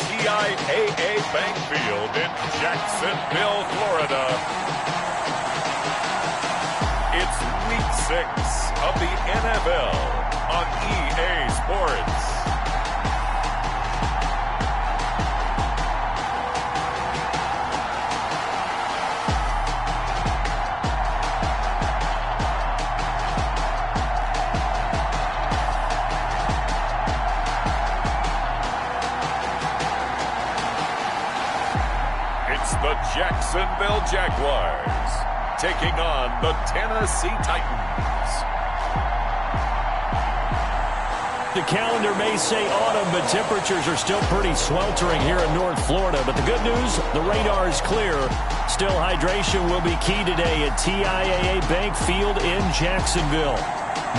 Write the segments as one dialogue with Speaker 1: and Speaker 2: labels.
Speaker 1: TIAA Bank Field in Jacksonville, Florida. It's Week 6 of the NFL on EA Sports. The Jacksonville Jaguars taking on the Tennessee Titans.
Speaker 2: The calendar may say autumn, but temperatures are still pretty sweltering here in North Florida. But the good news, the radar is clear. Still, hydration will be key today at TIAA Bank Field in Jacksonville.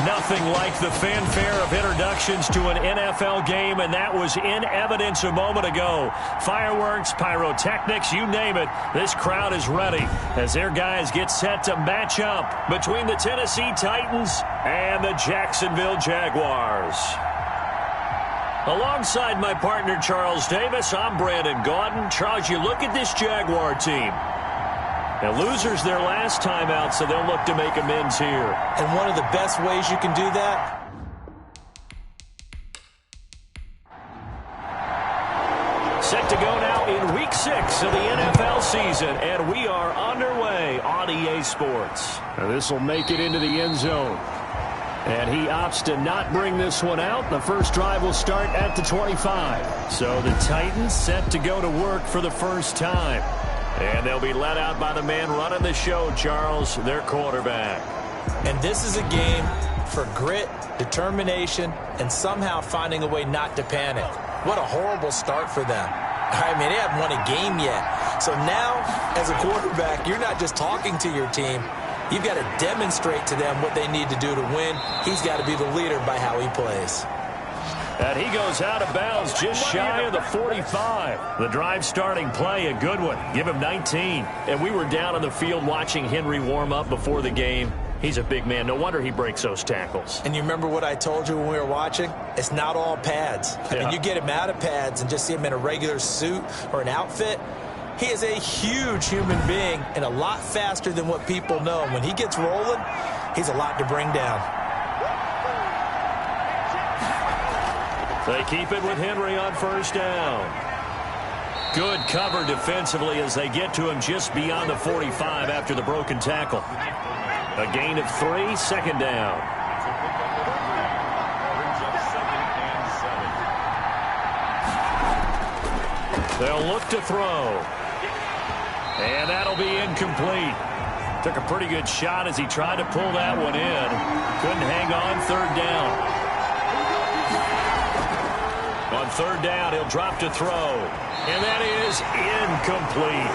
Speaker 2: Nothing like the fanfare of introductions to an NFL game, and that was in evidence a moment ago. Fireworks, pyrotechnics, you name it. This crowd is ready as their guys get set to match up between the Tennessee Titans and the Jacksonville Jaguars. Alongside my partner, Charles Davis, I'm Brandon Gaudin. Charles, you look at this Jaguar team. Now, losers their last time out, so they'll look to make amends here.
Speaker 3: And one of the best ways you can do that?
Speaker 2: Set to go now in Week 6 of the NFL season, and we are underway on EA Sports. Now, this will make it into the end zone. And he opts to not bring this one out. The first drive will start at the 25. So the Titans set to go to work for the first time. And they'll be let out by the man running the show, Charles, their quarterback.
Speaker 3: And this is a game for grit, determination, and somehow finding a way not to panic. What a horrible start for them. I mean, they haven't won a game yet. So now, as a quarterback, you're not just talking to your team. You've got to demonstrate to them what they need to do to win. He's got to be the leader by how he plays.
Speaker 2: And he goes out of bounds just shy of the 45. The drive starting play, a good one. Give him 19. And we were down on the field watching Henry warm up before the game. He's a big man. No wonder he breaks those tackles.
Speaker 3: And you remember what I told you when we were watching? It's not all pads. I mean, you get him out of pads and just see him in a regular suit or an outfit. He is a huge human being and a lot faster than what people know. When he gets rolling, he's a lot to bring down.
Speaker 2: They keep it with Henry on first down. Good cover defensively as they get to him just beyond the 45 after the broken tackle. A gain of 3, second down. They'll look to throw. And that'll be incomplete. Took a pretty good shot as he tried to pull that one in. Couldn't hang on, third down. On third down, he'll drop to throw. And that is incomplete.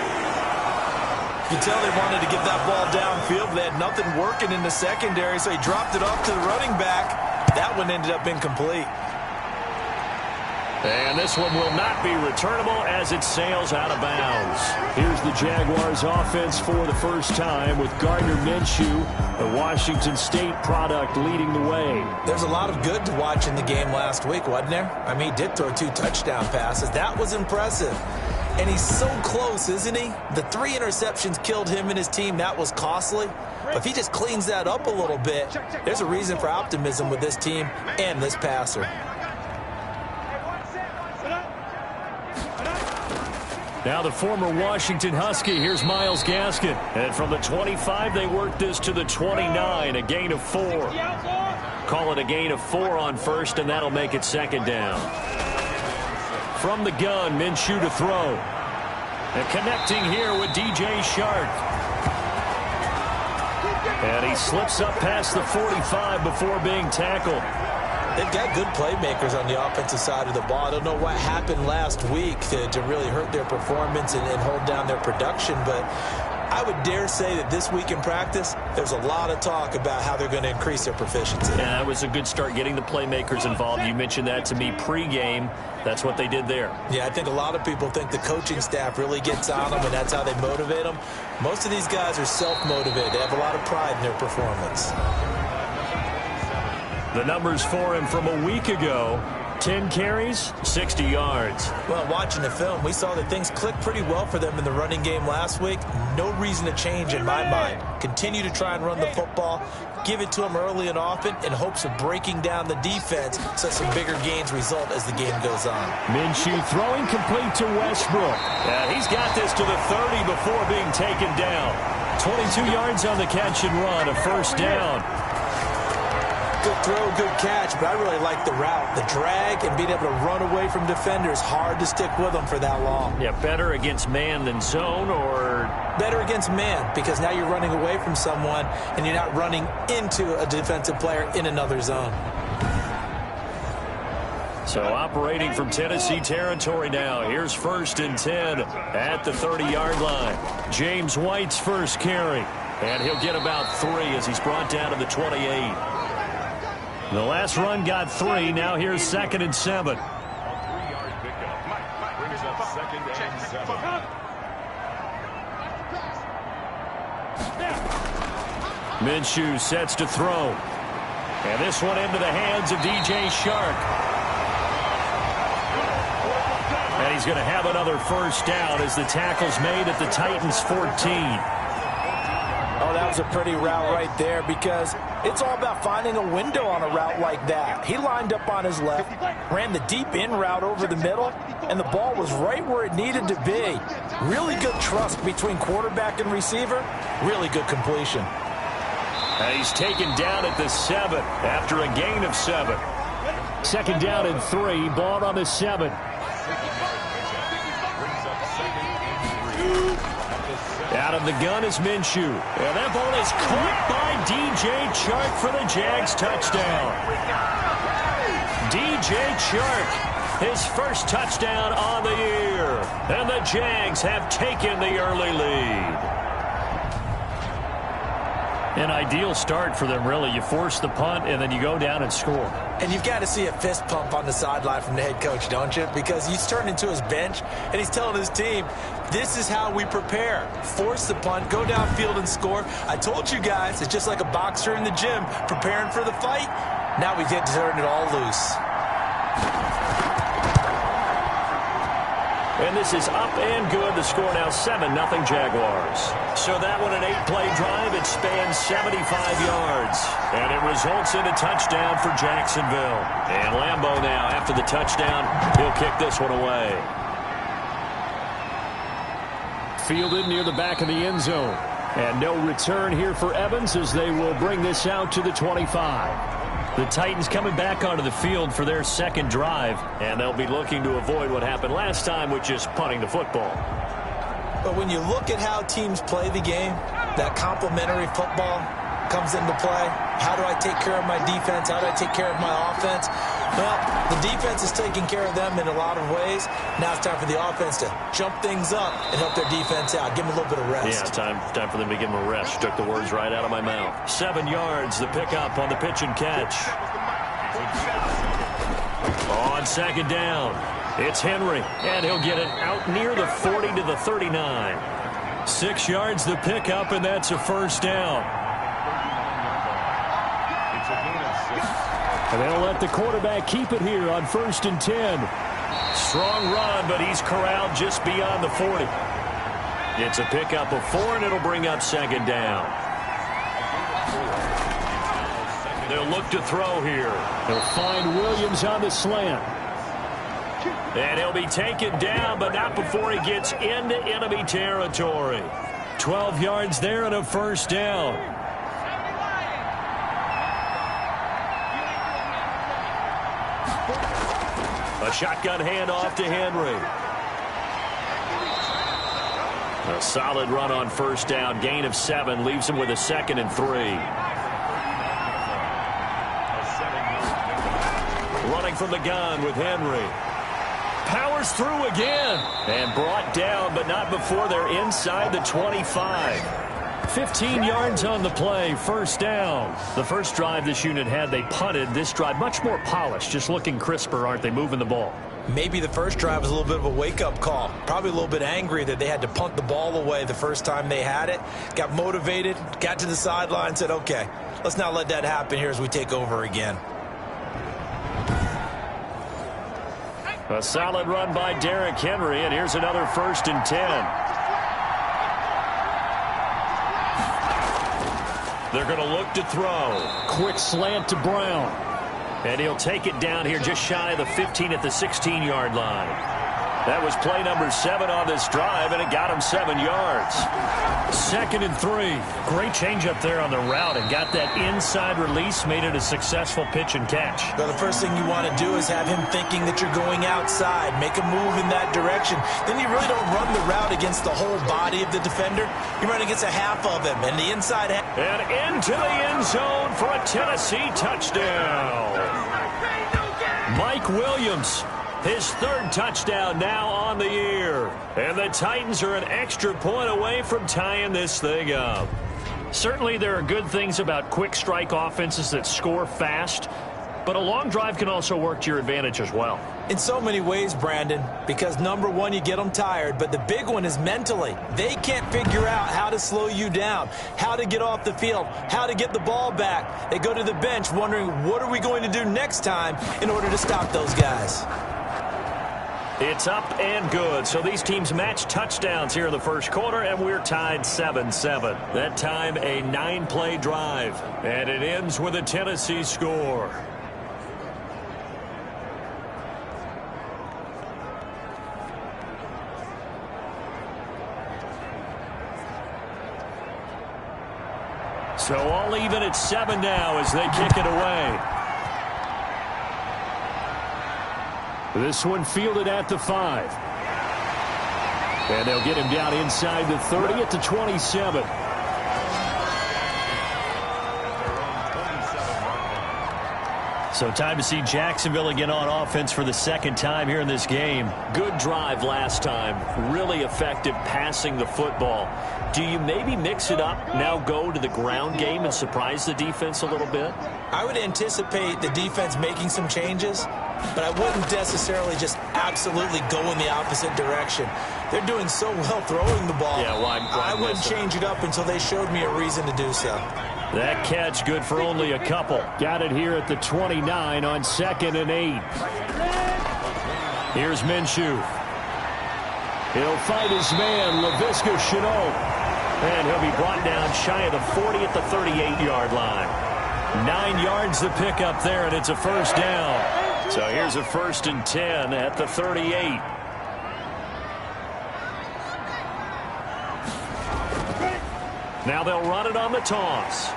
Speaker 3: You can tell they wanted to get that ball downfield. They had nothing working in the secondary, so he dropped it off to the running back. That one ended up incomplete.
Speaker 2: And this one will not be returnable as it sails out of bounds. Here's the Jaguars offense for the first time with Gardner Minshew, the Washington State product, leading the way.
Speaker 3: There's a lot of good to watch in the game last week, wasn't there? I mean, he did throw 2 touchdown passes. That was impressive. And he's so close, isn't he? The 3 interceptions killed him and his team. That was costly. But if he just cleans that up a little bit, there's a reason for optimism with this team and this passer.
Speaker 2: Now the former Washington Husky, here's Myles Gaskin. And from the 25, they work this to the 29, a gain of 4. Call it a gain of 4 on first, and that'll make it second down. From the gun, Minshew to throw. And connecting here with DJ Shark. And he slips up past the 45 before being tackled.
Speaker 3: They've got good playmakers on the offensive side of the ball. I don't know what happened last week to really hurt their performance and hold down their production, but I would dare say that this week in practice, there's a lot of talk about how they're going to increase their proficiency.
Speaker 2: Yeah, that was a good start getting the playmakers involved. You mentioned that to me pregame. That's what they did there.
Speaker 3: Yeah, I think a lot of people think the coaching staff really gets on them, and that's how they motivate them. Most of these guys are self-motivated. They have a lot of pride in their performance.
Speaker 2: The numbers for him from a week ago: 10 carries, 60 yards.
Speaker 3: Well, watching the film, we saw that things clicked pretty well for them in the running game last week. No reason to change in my mind. Continue to try and run the football, give it to them early and often in hopes of breaking down the defense so some bigger gains result as the game goes on.
Speaker 2: Minshew throwing complete to Westbrook. Yeah, he's got this to the 30 before being taken down. 22 yards on the catch and run, a first down.
Speaker 3: Good throw, good catch, but I really like the route. The drag and being able to run away from defenders, hard to stick with them for that long.
Speaker 2: Yeah, better against man than zone, or?
Speaker 3: Better against man, because now you're running away from someone and you're not running into a defensive player in another zone.
Speaker 2: So operating from Tennessee territory now. Here's 1st and 10 at the 30-yard line. James White's first carry, and he'll get about 3 as he's brought down to the 28. The last run got 3. Now here's 2nd and 7. Minshew sets to throw. And this one into the hands of DJ Shark. And he's going to have another first down as the tackle's made at the Titans' 14.
Speaker 3: Oh, that was a pretty route right there because it's all about finding a window on a route like that. He lined up on his left, ran the deep in route over the middle, and the ball was right where it needed to be. Really good trust between quarterback and receiver. Really good completion.
Speaker 2: And he's taken down at the 7 after a gain of 7. 2nd down and 3, ball on the 7. Out of the gun is Minshew. And that ball is caught by DJ Chark for the Jags touchdown. DJ Chark, his first touchdown on the year. And the Jags have taken the early lead. An ideal start for them, really. You force the punt, and then you go down and score.
Speaker 3: And you've got to see a fist pump on the sideline from the head coach, don't you? Because he's turned into his bench, and he's telling his team, this is how we prepare. Force the punt, go downfield and score. I told you guys, it's just like a boxer in the gym preparing for the fight. Now we get to turn it all loose.
Speaker 2: And this is up and good. The score now 7-0 Jaguars. So that one an 8-play drive. It spans 75 yards. And it results in a touchdown for Jacksonville. And Lambeau now, after the touchdown, he'll kick this one away. Fielded near the back of the end zone. And no return here for Evans as they will bring this out to the 25. The Titans coming back onto the field for their second drive, and they'll be looking to avoid what happened last time, which is punting the football.
Speaker 3: But when you look at how teams play the game, that complementary football comes into play. How do I take care of my defense? How do I take care of my offense? Well, the defense is taking care of them in a lot of ways. Now it's time for the offense to jump things up and help their defense out. Give them a little bit of rest.
Speaker 2: Yeah, time for them to give them a rest. Took the words right out of my mouth. 7 yards, the pickup on the pitch and catch. On 2nd down, it's Henry, and he'll get it out near the 40 to the 39. 6 yards, the pickup, and that's a first down. And they'll let the quarterback keep it here on 1st and 10. Strong run, but he's corralled just beyond the 40. It's a pickup of 4, and it'll bring up 2nd down. They'll look to throw here. They'll find Williams on the slant. And he'll be taken down, but not before he gets into enemy territory. 12 yards there and a first down. A shotgun handoff to Henry. A solid run on first down. Gain of 7 leaves him with a 2nd and 3. Running from the gun with Henry. Powers through again. And brought down, but not before they're inside the 25. 15 yards on the play, first down. The first drive this unit had, they punted. This drive, much more polished, just looking crisper, aren't they, moving the ball?
Speaker 3: Maybe the first drive was a little bit of a wake-up call. Probably a little bit angry that they had to punt the ball away the first time they had it. Got motivated, got to the sideline, said, okay, let's not let that happen here as we take over again.
Speaker 2: A solid run by Derrick Henry, and here's another 1st and 10. They're going to look to throw. Quick slant to Brown. And he'll take it down here just shy of the 15 at the 16-yard line. That was play number 7 on this drive, and it got him 7 yards. 2nd and 3. Great change up there on the route and got that inside release, made it a successful pitch and catch.
Speaker 3: Well, the first thing you want to do is have him thinking that you're going outside, make a move in that direction. Then you really don't run the route against the whole body of the defender. You run against a half of him, and the inside half.
Speaker 2: And into the end zone for a Tennessee touchdown. Mike Williams. His 3rd touchdown now on the year. And the Titans are an extra point away from tying this thing up. Certainly there are good things about quick strike offenses that score fast, but a long drive can also work to your advantage as well.
Speaker 3: In so many ways, Brandon, because number one, you get them tired, but the big one is mentally. They can't figure out how to slow you down, how to get off the field, how to get the ball back. They go to the bench wondering, what are we going to do next time in order to stop those guys?
Speaker 2: It's up and good. So these teams match touchdowns here in the first quarter, and we're tied 7-7. That time, a 9-play drive. And it ends with a Tennessee score. So all even at 7 now as they kick it away. This one fielded at the 5. And they'll get him down inside the 30 at the 27. So time to see Jacksonville again on offense for the 2nd time here in this game. Good drive last time. Really effective passing the football. Do you maybe mix it up, now go to the ground game and surprise the defense a little bit?
Speaker 3: I would anticipate the defense making some changes, but I wouldn't necessarily just absolutely go in the opposite direction. They're doing so well throwing the ball. Yeah, I wouldn't change it up until they showed me a reason to do so.
Speaker 2: That catch good for only a couple. Got it here at the 29 on 2nd and 8. Here's Minshew. He'll fight his man, Laviska Shenault. And he'll be brought down shy of the 40 at the 38-yard line. 9 yards to pick up there, and it's a 1st down. So here's a 1st and 10 at the 38. Now they'll run it on the toss.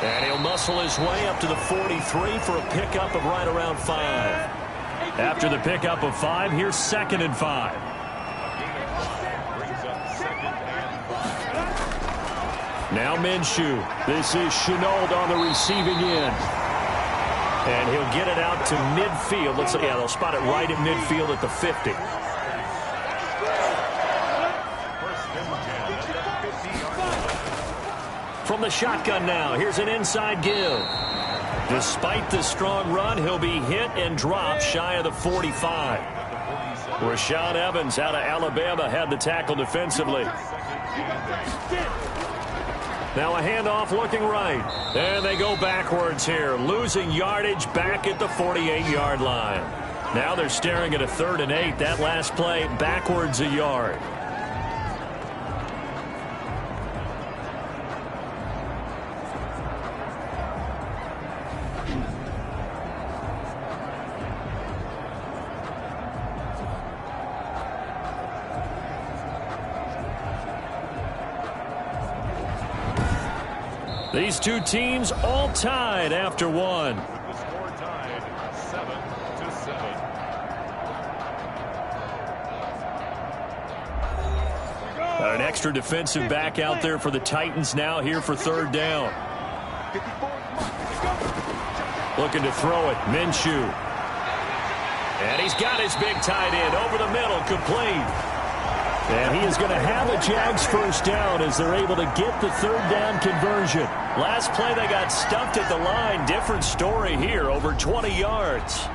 Speaker 2: And he'll muscle his way up to the 43 for a pickup of right around 5. After the pickup of 5, here's 2nd and 5. Now Minshew. This is Shenault on the receiving end. And he'll get it out to midfield. Yeah, they'll spot it right at midfield at the 50. From the shotgun now, here's an inside give. Despite the strong run, he'll be hit and dropped shy of the 45. Rashaan Evans out of Alabama had the tackle defensively. Now a handoff looking right. And they go backwards here, losing yardage back at the 48-yard line. Now they're staring at a 3rd and 8. That last play backwards a yard. These two teams all tied after one.
Speaker 1: With the score tied 7-7.
Speaker 2: An extra defensive back out there for the Titans now here for 3rd down. Looking to throw it, Minshew. And he's got his big tight end over the middle, complete. And he is going to have a Jags 1st down as they're able to get the 3rd down conversion. Last play they got stuffed at the line. Different story here, over 20 yards.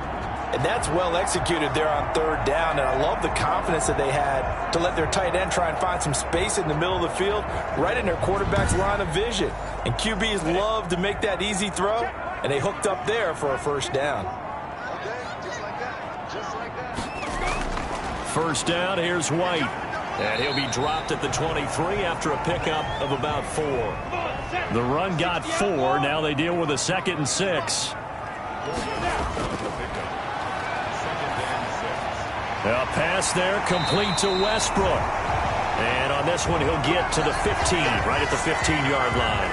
Speaker 3: And that's well executed there on 3rd down, and I love the confidence that they had to let their tight end try and find some space in the middle of the field, right in their quarterback's line of vision. And QBs love to make that easy throw, and they hooked up there for a 1st down.
Speaker 4: Okay, just like that. Just like that.
Speaker 2: first down. Here's White. And he'll be dropped at the 23 after a pickup of about 4. The run got 4. Now they deal with a 2nd and 6. A pass there complete to Westbrook. And on this one, he'll get to the 15, right at the 15-yard line.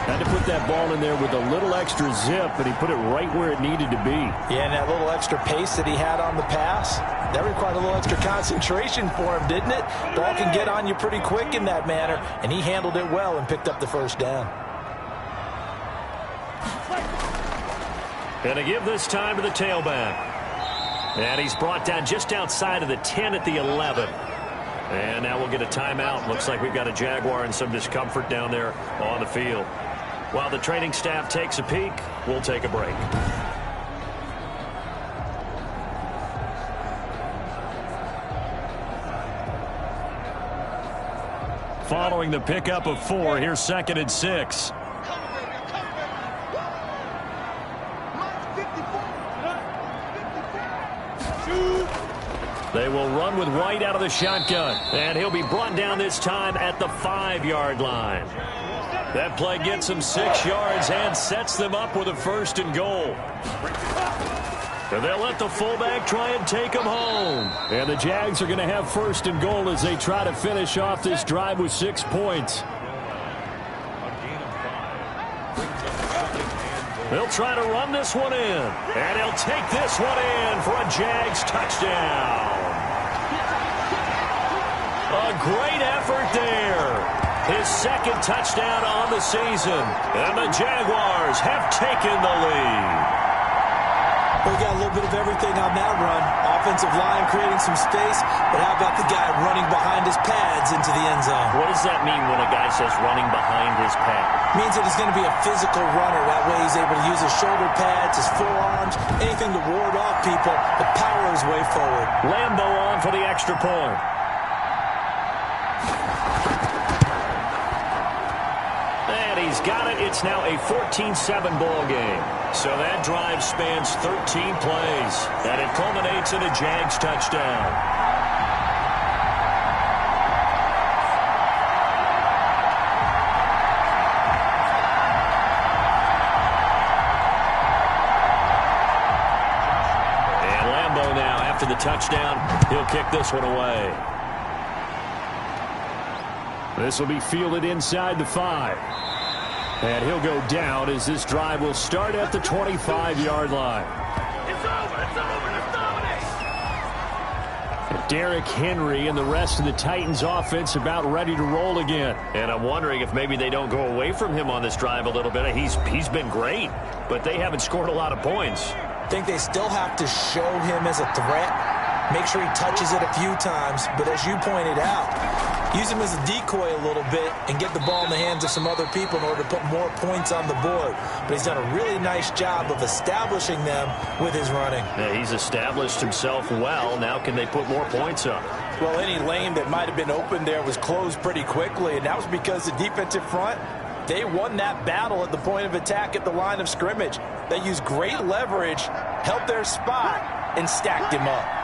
Speaker 2: Had to put that ball in there with a little extra zip, and he put it right where it needed to be.
Speaker 3: Yeah, and that little extra pace that he had on the pass, that required a little extra concentration for him, didn't it? Ball can get on you pretty quick in that manner, and he handled it well and picked up the first down.
Speaker 2: Going to give this time to the tailback. And he's brought down just outside of the 10 at the 11. And now we'll get a timeout. Looks like we've got a Jaguar and some discomfort down there on the field. While the training staff takes a peek, we'll take a break. Following the pickup of 4, here's 2nd and 6. They will run with White out of the shotgun. And he'll be brought down this time at the 5-yard line. That play gets him 6 yards and sets them up with a 1st and goal. And they'll let the fullback try and take him home. And the Jags are going to have 1st and goal as they try to finish off this drive with 6 points. They'll try to run this one in. And he'll take this one in for a Jags touchdown. A great effort there. His 2nd touchdown on the season. And the Jaguars have taken the lead.
Speaker 3: We got a little bit of everything on that run. Offensive line creating some space, but how about the guy running behind his pads into the end zone?
Speaker 2: What does that mean when a guy says running behind his pad?
Speaker 3: Means that he's going to be a physical runner. That way he's able to use his shoulder pads, his forearms, anything to ward off people, but power his way forward.
Speaker 2: Lambo on for the extra point. And he's got it. It's now a 14-7 ball game. So that drive spans 13 plays, and it culminates in a Jags touchdown. And Lambo now, after the touchdown, he'll kick this one away. This will be fielded inside the 5. And he'll go down as this drive will start at the 25-yard line.
Speaker 1: It's over.
Speaker 2: Derrick Henry and the rest of the Titans offense about ready to roll again. And I'm wondering if maybe they don't go away from him on this drive a little bit. He's been great, but they haven't scored a lot of points.
Speaker 3: I think they still have to show him as a threat. Make sure he touches it a few times. But as you pointed out, use him as a decoy a little bit and get the ball in the hands of some other people in order to put more points on the board. But he's done a really nice job of establishing them with his running.
Speaker 2: Yeah, he's established himself well. Now can they put more points up?
Speaker 3: Well, any lane that might have been open there was closed pretty quickly, and that was because the defensive front, they won that battle at the point of attack at the line of scrimmage. They used great leverage, held their spot, and stacked him up.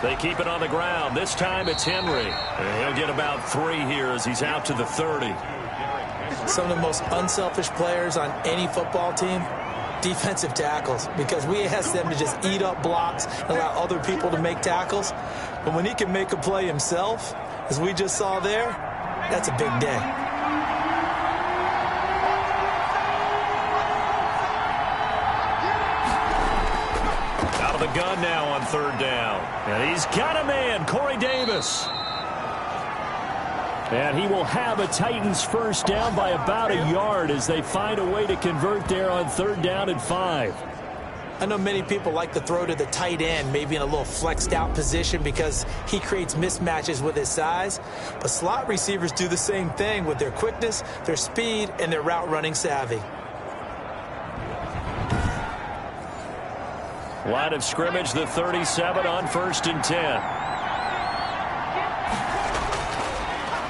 Speaker 2: They keep it on the ground. This time it's Henry. And he'll get about 3 here as he's out to the 30.
Speaker 3: Some of the most unselfish players on any football team, defensive tackles, because we ask them to just eat up blocks and allow other people to make tackles. But when he can make a play himself, as we just saw there, that's a big day.
Speaker 2: The gun now on 3rd down. And he's got a man, Corey Davis. And he will have a Titans first down by about a yard as they find a way to convert there on 3rd down and 5.
Speaker 3: I know many people like to throw to the tight end, maybe in a little flexed out position because he creates mismatches with his size. But slot receivers do the same thing with their quickness, their speed, and their route running savvy.
Speaker 2: Line of scrimmage, the 37 on 1st and 10.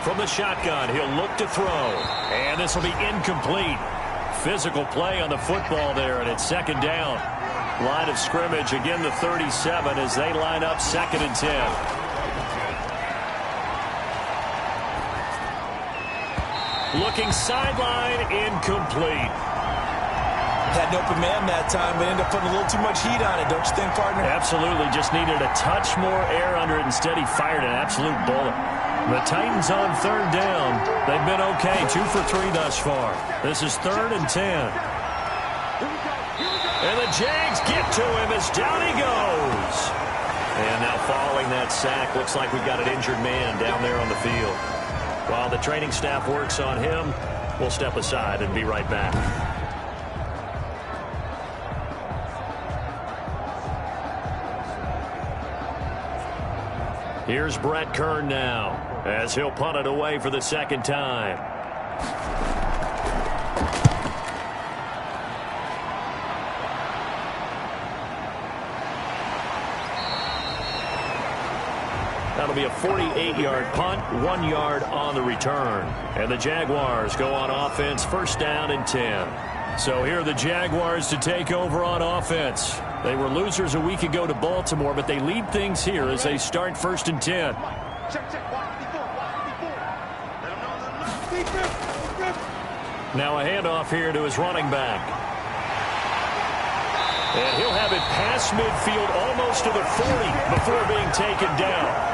Speaker 2: From the shotgun, he'll look to throw. And this will be incomplete. physical play on the football there, and it's second down. Line of scrimmage, again the 37 as they line up 2nd and 10. Looking sideline, incomplete.
Speaker 3: Had an open man that time, but ended up putting a little too much heat on it, don't you think, partner?
Speaker 2: Absolutely. Just needed a touch more air under it. Instead, he fired an absolute bullet. The Titans on 3rd down. They've been okay. 2 for 3 thus far. This is 3rd and 10. And the Jags get to him as down he goes. And now following that sack, looks like we've got an injured man down there on the field. While the training staff works on him, we'll step aside and be right back. Here's Brett Kern now as he'll punt it away for the 2nd time. That'll be a 48-yard punt, 1 yard on the return. And the Jaguars go on offense, 1st down and 10. So here are the Jaguars to take over on offense. They were losers a week ago to Baltimore, but they lead things here as they start 1st and 10. Now a handoff here to his running back. And he'll have it past midfield almost to the 40 before being taken down.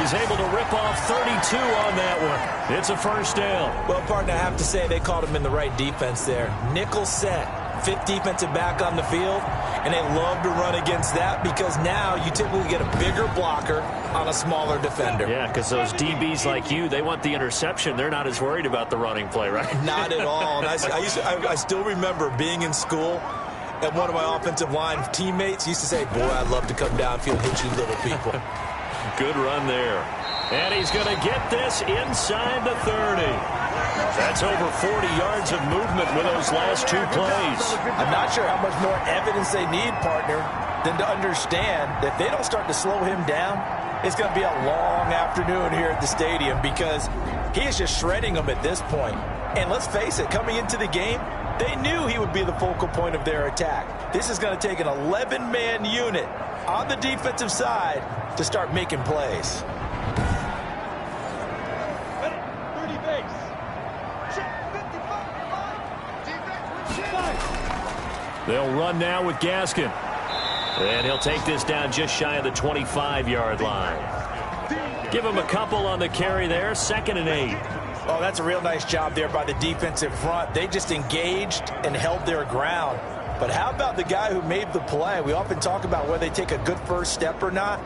Speaker 2: He's able to rip off 32 on that one. It's a 1st down.
Speaker 3: Well, partner, I have to say they called him in the right defense there. Nickel set, 5th defensive back on the field, and they love to run against that because now you typically get a bigger blocker on a smaller defender.
Speaker 2: Yeah, because those DBs like you, they want the interception. They're not as worried about the running play, right?
Speaker 3: Not at all. And I still remember being in school, and one of my offensive line teammates used to say, boy, I'd love to come downfield and hit you little people.
Speaker 2: Good run there. And he's going to get this inside the 30. That's over 40 yards of movement with those last 2 plays.
Speaker 3: I'm not sure how much more evidence they need, partner, than to understand that if they don't start to slow him down, it's going to be a long afternoon here at the stadium because he is just shredding them at this point. And let's face it, coming into the game, they knew he would be the focal point of their attack. This is going to take an 11-man unit on the defensive side to start making plays.
Speaker 2: They'll run now with Gaskin. And he'll take this down just shy of the 25-yard line. Give him a couple on the carry there. 2nd and 8.
Speaker 3: Oh, that's a real nice job there by the defensive front. They just engaged and held their ground. But how about the guy who made the play? We often talk about whether they take a good first step or not.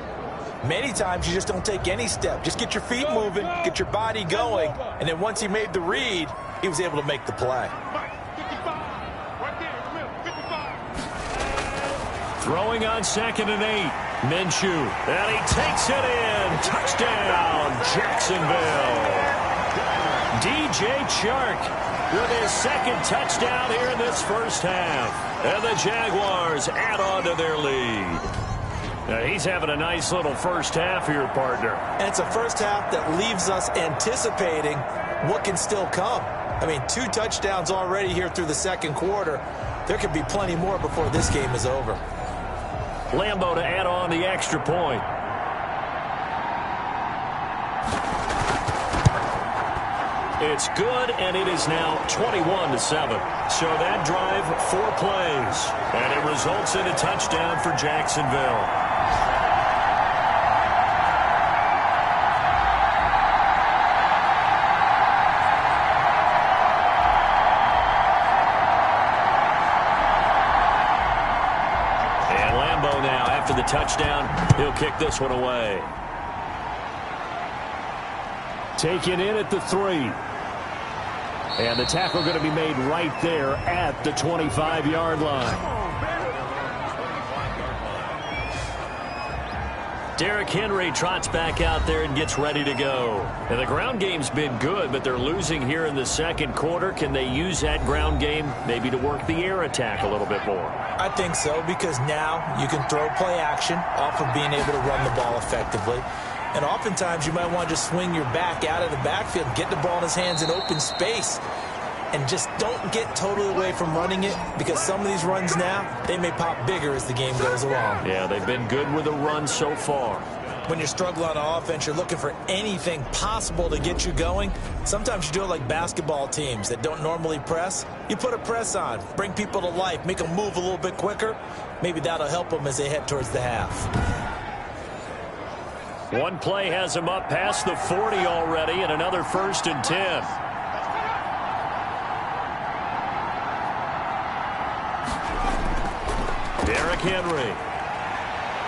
Speaker 3: Many times you just don't take any step. Just get your feet moving, get your body going, and then once he made the read, he was able to make the play.
Speaker 2: Throwing on 2nd and 8. Minshew. And he takes it in. Touchdown, Jacksonville. DJ Chark with his 2nd touchdown here in this 1st half. And the Jaguars add on to their lead. Now he's having a nice little 1st half here, partner.
Speaker 3: And it's a 1st half that leaves us anticipating what can still come. I mean, 2 touchdowns already here through the 2nd quarter. There could be plenty more before this game is over.
Speaker 2: Lambeau to add on the extra point. It's good, and it is now 21-7. So that drive, 4 plays, and it results in a touchdown for Jacksonville. And Lambeau now, after the touchdown, he'll kick this one away. Taken in at the 3. And the tackle going to be made right there at the 25-yard line. Derrick Henry trots back out there and gets ready to go. And the ground game's been good, but they're losing here in the 2nd quarter. Can they use that ground game maybe to work the air attack a little bit more?
Speaker 3: I think so, because now you can throw play action off of being able to run the ball effectively. And oftentimes you might want to just swing your back out of the backfield and get the ball in his hands in open space. and just don't get totally away from running it, because some of these runs now, they may pop bigger as the game goes along.
Speaker 2: Yeah, they've been good with the run so far.
Speaker 3: When you're struggling on offense, you're looking for anything possible to get you going. Sometimes you do it like basketball teams that don't normally press. You put a press on, bring people to life, make them move a little bit quicker. Maybe that'll help them as they head towards the half.
Speaker 2: One play has him up past the 40 already, and another 1st and 10. Derrick Henry.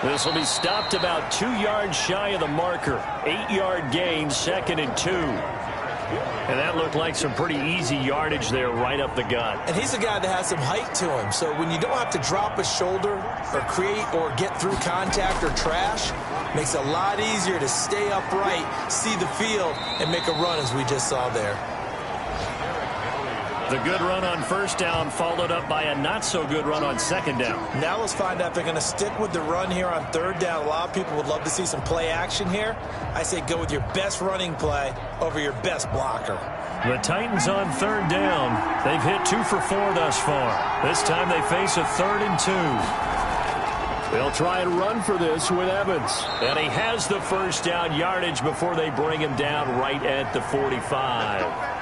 Speaker 2: This will be stopped about 2 yards shy of the marker. 8-yard gain, 2nd and 2. And that looked like some pretty easy yardage there right up the gut.
Speaker 3: And he's a guy that has some height to him. So when you don't have to drop a shoulder or create or get through contact or trash, makes it a lot easier to stay upright, see the field, and make a run as we just saw there.
Speaker 2: The good run on 1st down followed up by a not-so-good run on 2nd down.
Speaker 3: Now let's find out if they're going to stick with the run here on 3rd down. A lot of people would love to see some play action here. I say go with your best running play over your best blocker.
Speaker 2: The Titans on 3rd down. They've hit 2 for 4 thus far. This time they face a 3rd and 2. They'll try and run for this with Evans. And he has the 1st down yardage before they bring him down right at the 45.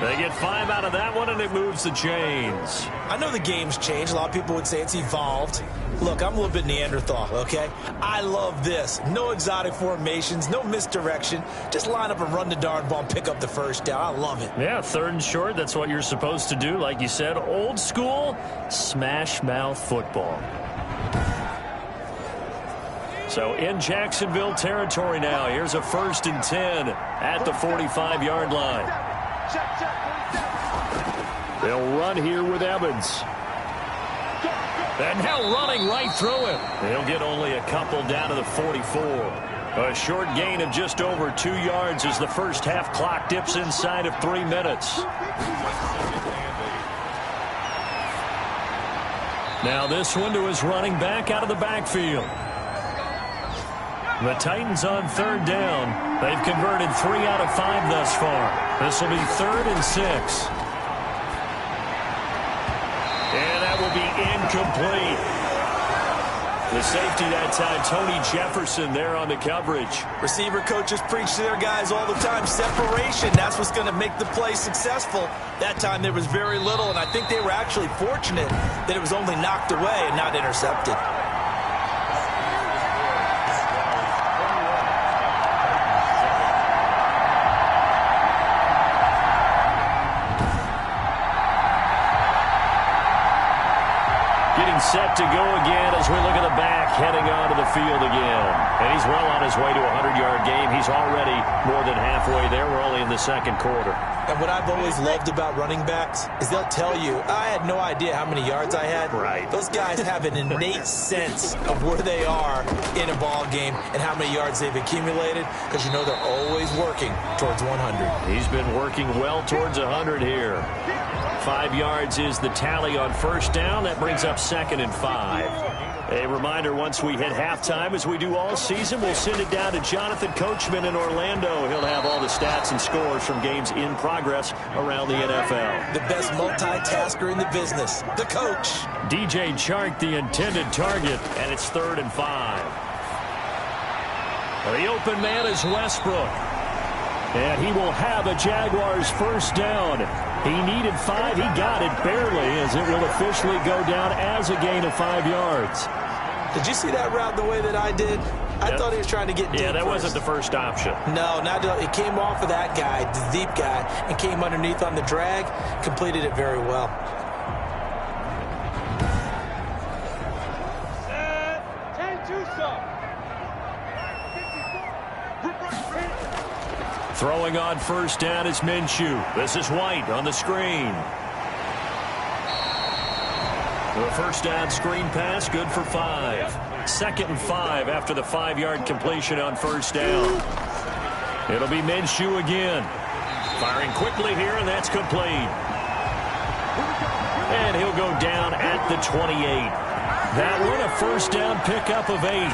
Speaker 2: They get 5 out of that one, and it moves the chains.
Speaker 3: I know the game's changed. A lot of people would say it's evolved. Look, I'm a little bit Neanderthal, okay? I love this. No exotic formations, no misdirection. Just line up and run the darn ball and pick up the 1st down. I love it.
Speaker 2: Yeah, 3rd and short, that's what you're supposed to do. Like you said, old school, smash mouth football. So in Jacksonville territory now, here's a 1st and 10 at the 45-yard line. They'll run here with Evans. And now running right through him. They'll get only a couple down to the 44. A short gain of just over 2 yards as the first half clock dips inside of 3 minutes. Now this one to his running back out of the backfield. The Titans on 3rd down. They've converted 3 out of 5 thus far. This will be 3rd and 6. And that will be incomplete. The safety that time, Tony Jefferson there on the coverage.
Speaker 3: Receiver coaches preach to their guys all the time. Separation, that's what's going to make the play successful. That time there was very little, and I think they were actually fortunate that it was only knocked away and not intercepted.
Speaker 2: Set to go again as we look at the back heading onto the field again. And he's well on his way to a 100-yard game. He's already more than halfway there. We're only in the 2nd quarter. And what I've always loved about running backs is they'll tell you, I had no idea how many yards I had. Right.
Speaker 3: Those guys have an innate sense of where they are in a ball game and how many yards they've accumulated, because you know they're always working towards 100.
Speaker 2: He's been working well towards 100 here. 5 yards is the tally on 1st down. That brings up 2nd and 5. A reminder, once we hit halftime, as we do all season, we'll send it down to Jonathan Coachman in Orlando. He'll have all the stats and scores from games in progress around the NFL.
Speaker 3: The best multitasker in the business, the coach.
Speaker 2: DJ Chark, the intended target, and it's 3rd and 5. The open man is Westbrook. And he will have a Jaguars 1st down. He needed 5. He got it barely, as it will officially go down as a gain of 5 yards.
Speaker 3: Did you see that route the way that I did? I thought he was trying to get deep.
Speaker 2: Yeah, that
Speaker 3: first.
Speaker 2: wasn't the first option.
Speaker 3: No, not it came off of that guy, the deep guy, and came underneath on the drag. Completed it very well.
Speaker 2: Throwing on 1st down is Minshew. This is White on the screen. The 1st down screen pass, good for 5. 2nd and 5 after the 5-yard completion on 1st down. It'll be Minshew again. Firing quickly here, and that's complete. And he'll go down at the 28. That one, a 1st down pickup of 8.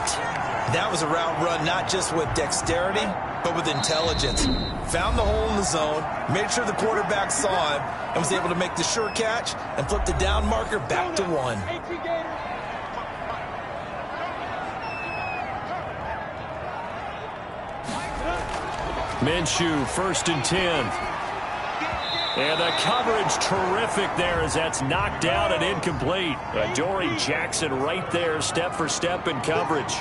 Speaker 3: That was a route run, not just with dexterity, but with intelligence. Found the hole in the zone, made sure the quarterback saw him, and was able to make the sure catch and flip the down marker back to 1.
Speaker 2: Minshew, 1st and 10. And the coverage terrific there as that's knocked down and incomplete. Adoree Jackson right there, step for step in coverage.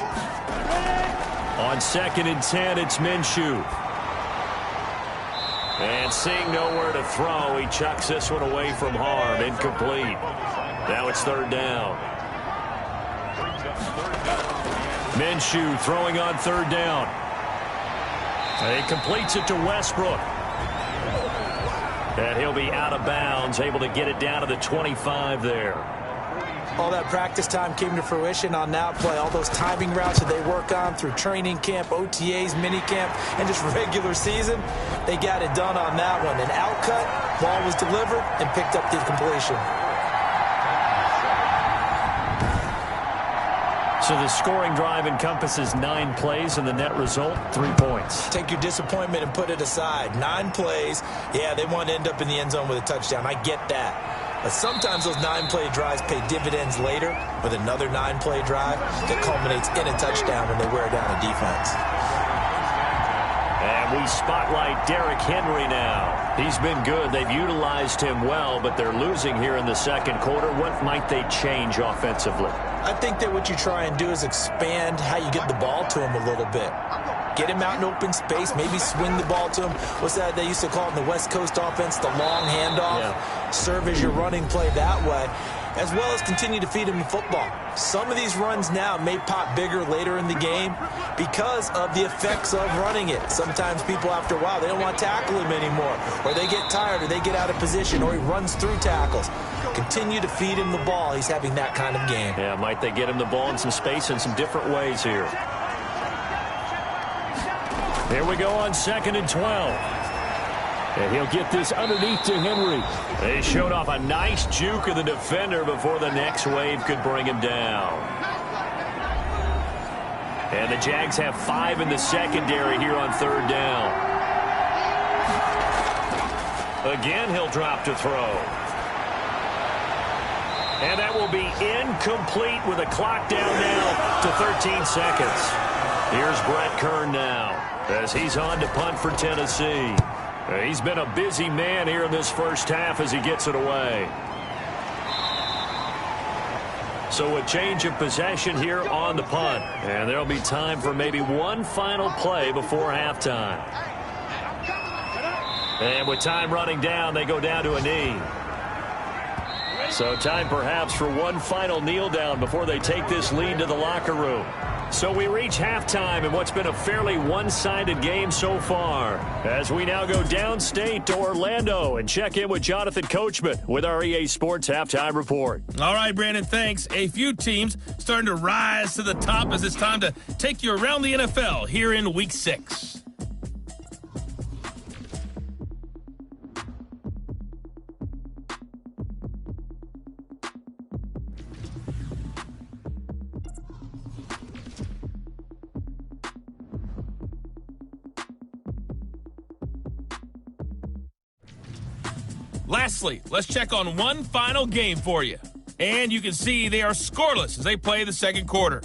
Speaker 2: On 2nd and 10, it's Minshew. And seeing nowhere to throw, he chucks this one away from harm. Incomplete. Now it's 3rd down. Minshew throwing on 3rd down. And he completes it to Westbrook. And he'll be out of bounds, able to get it down to the 25 there.
Speaker 3: All that practice time came to fruition on that play. All those timing routes that they work on through training camp, OTAs, minicamp, and just regular season, they got it done on that one. An outcut, ball was delivered, and picked up the completion.
Speaker 2: So the scoring drive encompasses 9 plays, and the net result, 3 points.
Speaker 3: Take your disappointment and put it aside. 9 plays. Yeah, they want to end up in the end zone with a touchdown. I get that. But sometimes those 9-play drives pay dividends later with another 9-play drive that culminates in a touchdown when they wear down a defense.
Speaker 2: And we spotlight Derrick Henry now. He's been good. They've utilized him well, but they're losing here in the 2nd quarter. What might they change offensively?
Speaker 3: I think that what you try and do is expand how you get the ball to him a little bit. Get him out in open space, maybe swing the ball to him. What's that they used to call it in the West Coast offense, the long handoff? Yeah. Serve as your running play that way, as well as continue to feed him the football. Some of these runs now may pop bigger later in the game because of the effects of running it. Sometimes people, after a while, they don't want to tackle him anymore, or they get tired, or they get out of position, or he runs through tackles. Continue to feed him the ball. He's having that kind of game.
Speaker 2: Yeah, might they get him the ball in some space in some different ways here. Here we go on 2nd and 12. And he'll get this underneath to Henry. They showed off a nice juke of the defender before the next wave could bring him down. And the Jags have 5 in the secondary here on 3rd down. Again, he'll drop to throw. And that will be incomplete with a clock down now to 13 seconds. Here's Brett Kern now as he's on to punt for Tennessee. He's been a busy man here in this first half as he gets it away. So a change of possession here on the punt. And there'll be time for maybe one final play before halftime. And with time running down, they go down to a knee. So time perhaps for one final kneel down before they take this lead to the locker room. So we reach halftime in what's been a fairly one-sided game so far, as we now go downstate to Orlando and check in with Jonathan Coachman with our EA Sports Halftime Report.
Speaker 4: All right, Brandon, thanks. A few teams starting to rise to the top as it's time to take you around the NFL here in Week 6. Lastly, let's check on one final game for you. And you can see they are scoreless as they play the 2nd quarter.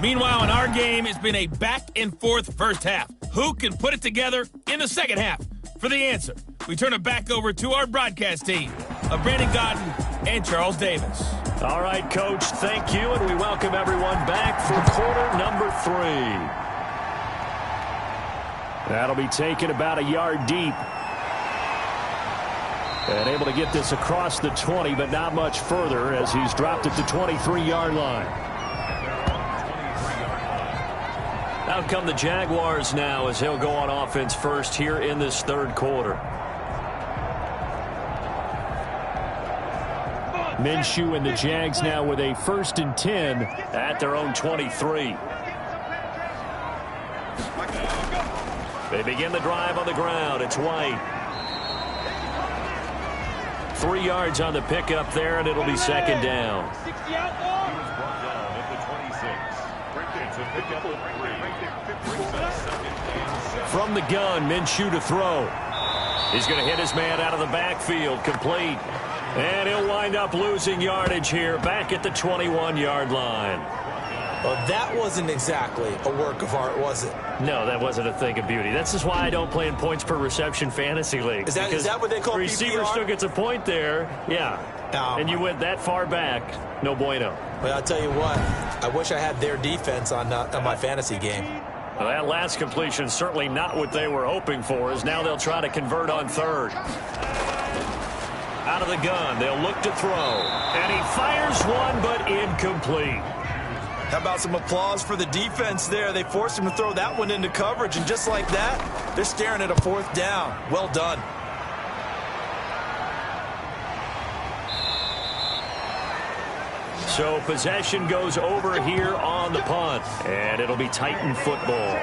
Speaker 4: Meanwhile, in our game, it's been a back-and-forth first half. Who can put it together in the 2nd half? For the answer, we turn it back over to our broadcast team of Brandon Godden and Charles Davis.
Speaker 2: All right, Coach, thank you, and we welcome everyone back for quarter number 3. That'll be taken about a yard deep. And able to get this across the 20, but not much further as he's dropped it to 23-yard line. Out come the Jaguars now as he'll go on offense first here in this 3rd quarter. Minshew and the Jags now with a 1st and 10 at their own 23. They begin the drive on the ground. It's White. 3 yards on the pickup there, and it'll be 2nd down. From the gun, Minshew to throw. He's going to hit his man out of the backfield, complete. And he'll wind up losing yardage here, back at the 21-yard line.
Speaker 3: Well, that wasn't exactly a work of art, was it?
Speaker 2: No, that wasn't a thing of beauty. That's just why I don't play in points per reception fantasy leagues.
Speaker 3: Is that what they call PPR?
Speaker 2: Receiver still gets a point there, yeah. And you went that far back, no bueno.
Speaker 3: Well, I'll tell you what, I wish I had their defense on my fantasy game.
Speaker 2: Well, that last completion certainly not what they were hoping for, as now they'll try to convert on third. Out of the gun, they'll look to throw. And he fires one, but incomplete.
Speaker 3: How about some applause for the defense there? They forced him to throw that one into coverage, and just like that, they're staring at a fourth down. Well done.
Speaker 2: So possession goes over here on the punt, and it'll be Titan football.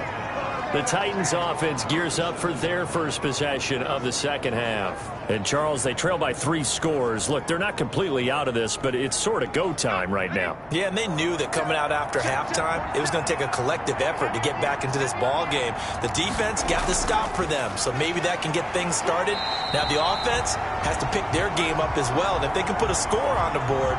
Speaker 2: The Titans offense gears up for their first possession of the second half. And, Charles, they trail by 3 scores. Look, they're not completely out of this, but it's sort of go time right now.
Speaker 3: Yeah, and they knew that coming out after halftime, it was going to take a collective effort to get back into this ball game. The defense got the stop for them, so maybe that can get things started. Now the offense has to pick their game up as well, and if they can put a score on the board,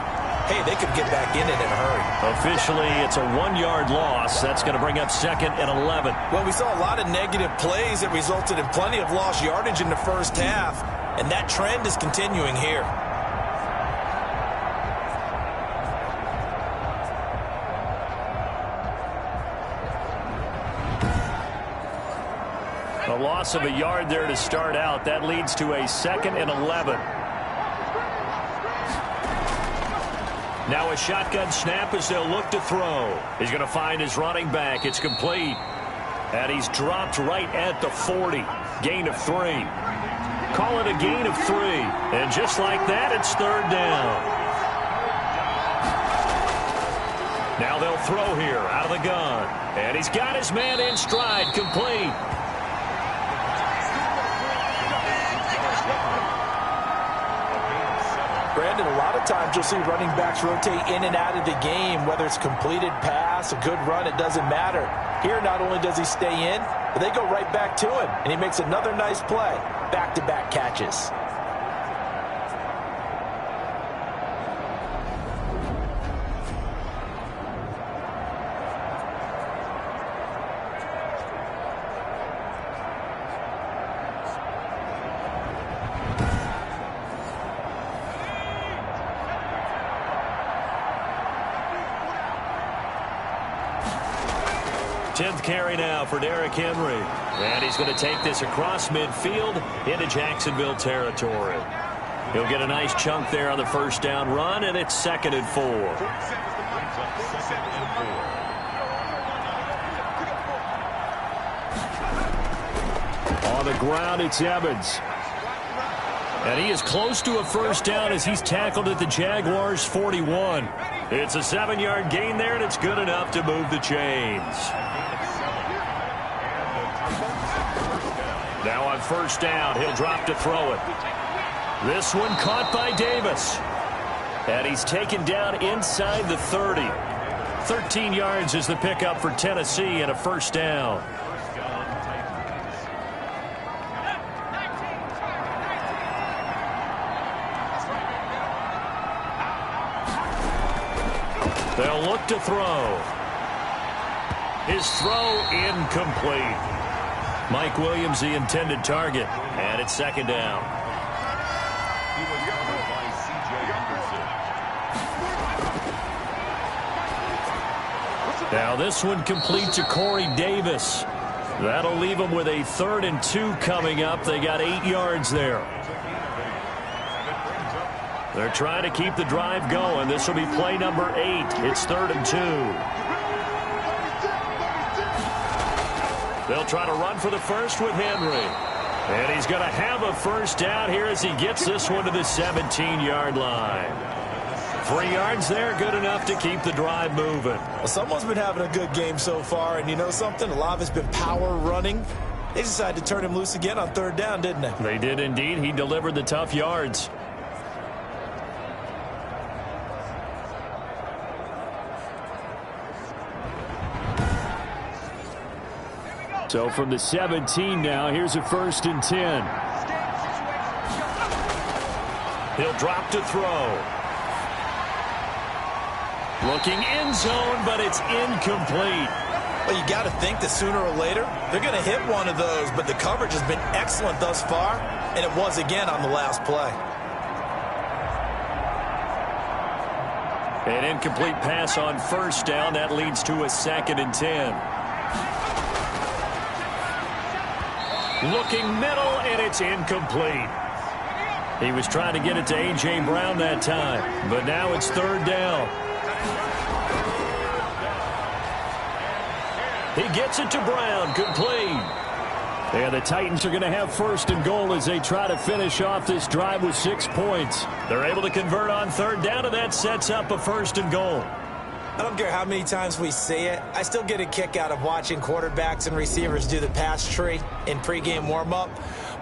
Speaker 3: hey, they could get back in it in a hurry.
Speaker 2: Officially, it's a 1-yard loss. That's going to bring up 2nd and 11.
Speaker 3: Well, we saw a lot of negative plays that resulted in plenty of lost yardage in the first half, and that trend is continuing here.
Speaker 2: A loss of a yard there to start out. That leads to a 2nd and 11. Now a shotgun snap as they'll look to throw. He's going to find his running back. It's complete. And he's dropped right at the 40. Gain of 3. Call it a gain of 3. And just like that, it's 3rd down. Now they'll throw here out of the gun. And he's got his man in stride, complete.
Speaker 3: Brandon, a lot of times you'll see running backs rotate in and out of the game, whether it's completed pass, a good run, it doesn't matter. Here, not only does he stay in, but they go right back to him, and he makes another nice play. Back-to-back catches.
Speaker 2: Tenth carry now for Derrick Henry. And he's going to take this across midfield into Jacksonville territory. He'll get a nice chunk there on the first down run, and it's 2nd and 4. On the ground, it's Evans. And he is close to a first down as he's tackled at the Jaguars' 41. It's a 7-yard gain there, and it's good enough to move the chains. Now on first down, he'll drop to throw it. This one caught by Davis. And he's taken down inside the 30. 13 yards is the pickup for Tennessee and a first down. They'll look to throw. His throw incomplete. Mike Williams, the intended target, and it's 2nd down. Now this one complete to Corey Davis. That'll leave them with a 3rd and 2 coming up. They got 8 yards there. They're trying to keep the drive going. This will be play number 8. It's 3rd and 2. They'll try to run for the first with Henry. And he's going to have a first down here as he gets this one to the 17-yard line. 3 yards there, good enough to keep the drive moving.
Speaker 3: Well, someone's been having a good game so far, and you know something? A lot of it's been power running. They decided to turn him loose again on 3rd down, didn't they?
Speaker 2: They did indeed. He delivered the tough yards. So from the 17 now, here's a 1st and 10. He'll drop to throw. Looking end zone, but it's incomplete.
Speaker 3: Well, you got to think that sooner or later, they're going to hit one of those, but the coverage has been excellent thus far, and it was again on the last play.
Speaker 2: An incomplete pass on 1st down. That leads to a 2nd and 10. Looking middle, and it's incomplete. He was trying to get it to A.J. Brown that time, but now it's 3rd down. He gets it to Brown, complete. And the Titans are going to have 1st and goal as they try to finish off this drive with 6 points. They're able to convert on 3rd down, and that sets up a 1st and goal.
Speaker 3: I don't care how many times we see it. I still get a kick out of watching quarterbacks and receivers do the pass tree in pregame warm-up.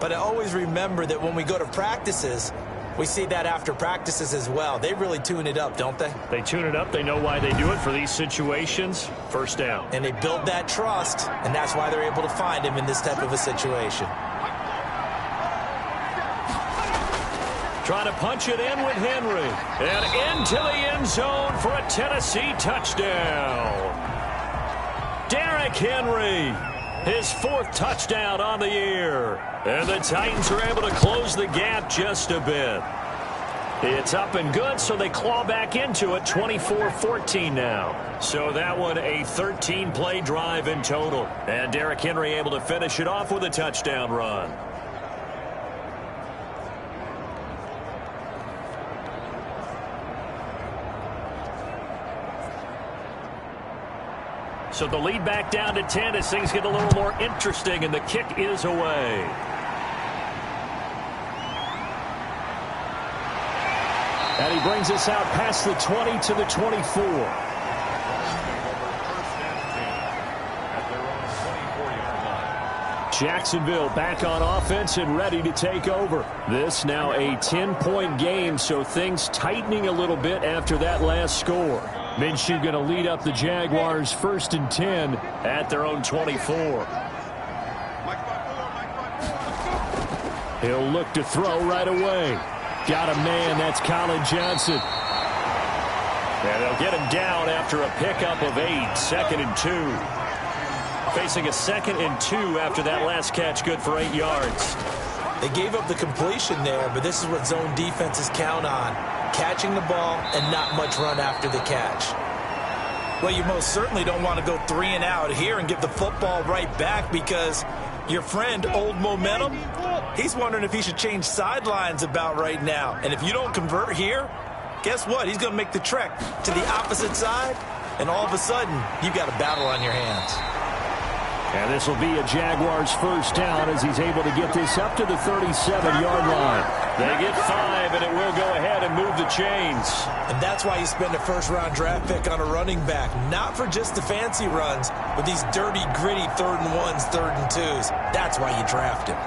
Speaker 3: But I always remember that when we go to practices, we see that after practices as well. They really tune it up, don't they?
Speaker 2: They tune it up. They know why they do it for these situations. 1st down.
Speaker 3: And they build that trust, and that's why they're able to find him in this type of a situation.
Speaker 2: Trying to punch it in with Henry. And into the end zone for a Tennessee touchdown. Derrick Henry, his 4th touchdown on the year. And the Titans are able to close the gap just a bit. It's up and good, so they claw back into it, 24-14 now. So that one, a 13-play drive in total. And Derrick Henry able to finish it off with a touchdown run. So the lead back down to 10 as things get a little more interesting, and the kick is away. And he brings us out past the 20 to the 24. Jacksonville back on offense and ready to take over. This now a 10-point game, so things tightening a little bit after that last score. Minshew going to lead up the Jaguars 1st and 10 at their own 24. He'll look to throw right away. Got a man, that's Colin Johnson. And they'll get him down after a pickup of 8, 2nd and 2. Facing a 2nd and 2 after that last catch, good for 8 yards.
Speaker 3: They gave up the completion there, but this is what zone defenses count on. Catching the ball and not much run after the catch. Well, you most certainly don't want to go 3 and out here and give the football right back because your friend, Old Momentum, he's wondering if he should change sidelines about right now. And if you don't convert here, guess what? He's going to make the trek to the opposite side, and all of a sudden, you've got a battle on your hands.
Speaker 2: And this will be a Jaguars 1st down as he's able to get this up to the 37-yard line. They get 5, and it will go ahead and move the chains.
Speaker 3: And that's why you spend a 1st-round draft pick on a running back, not for just the fancy runs, but these dirty, gritty 3rd and 1s, 3rd and 2s. That's why you draft him.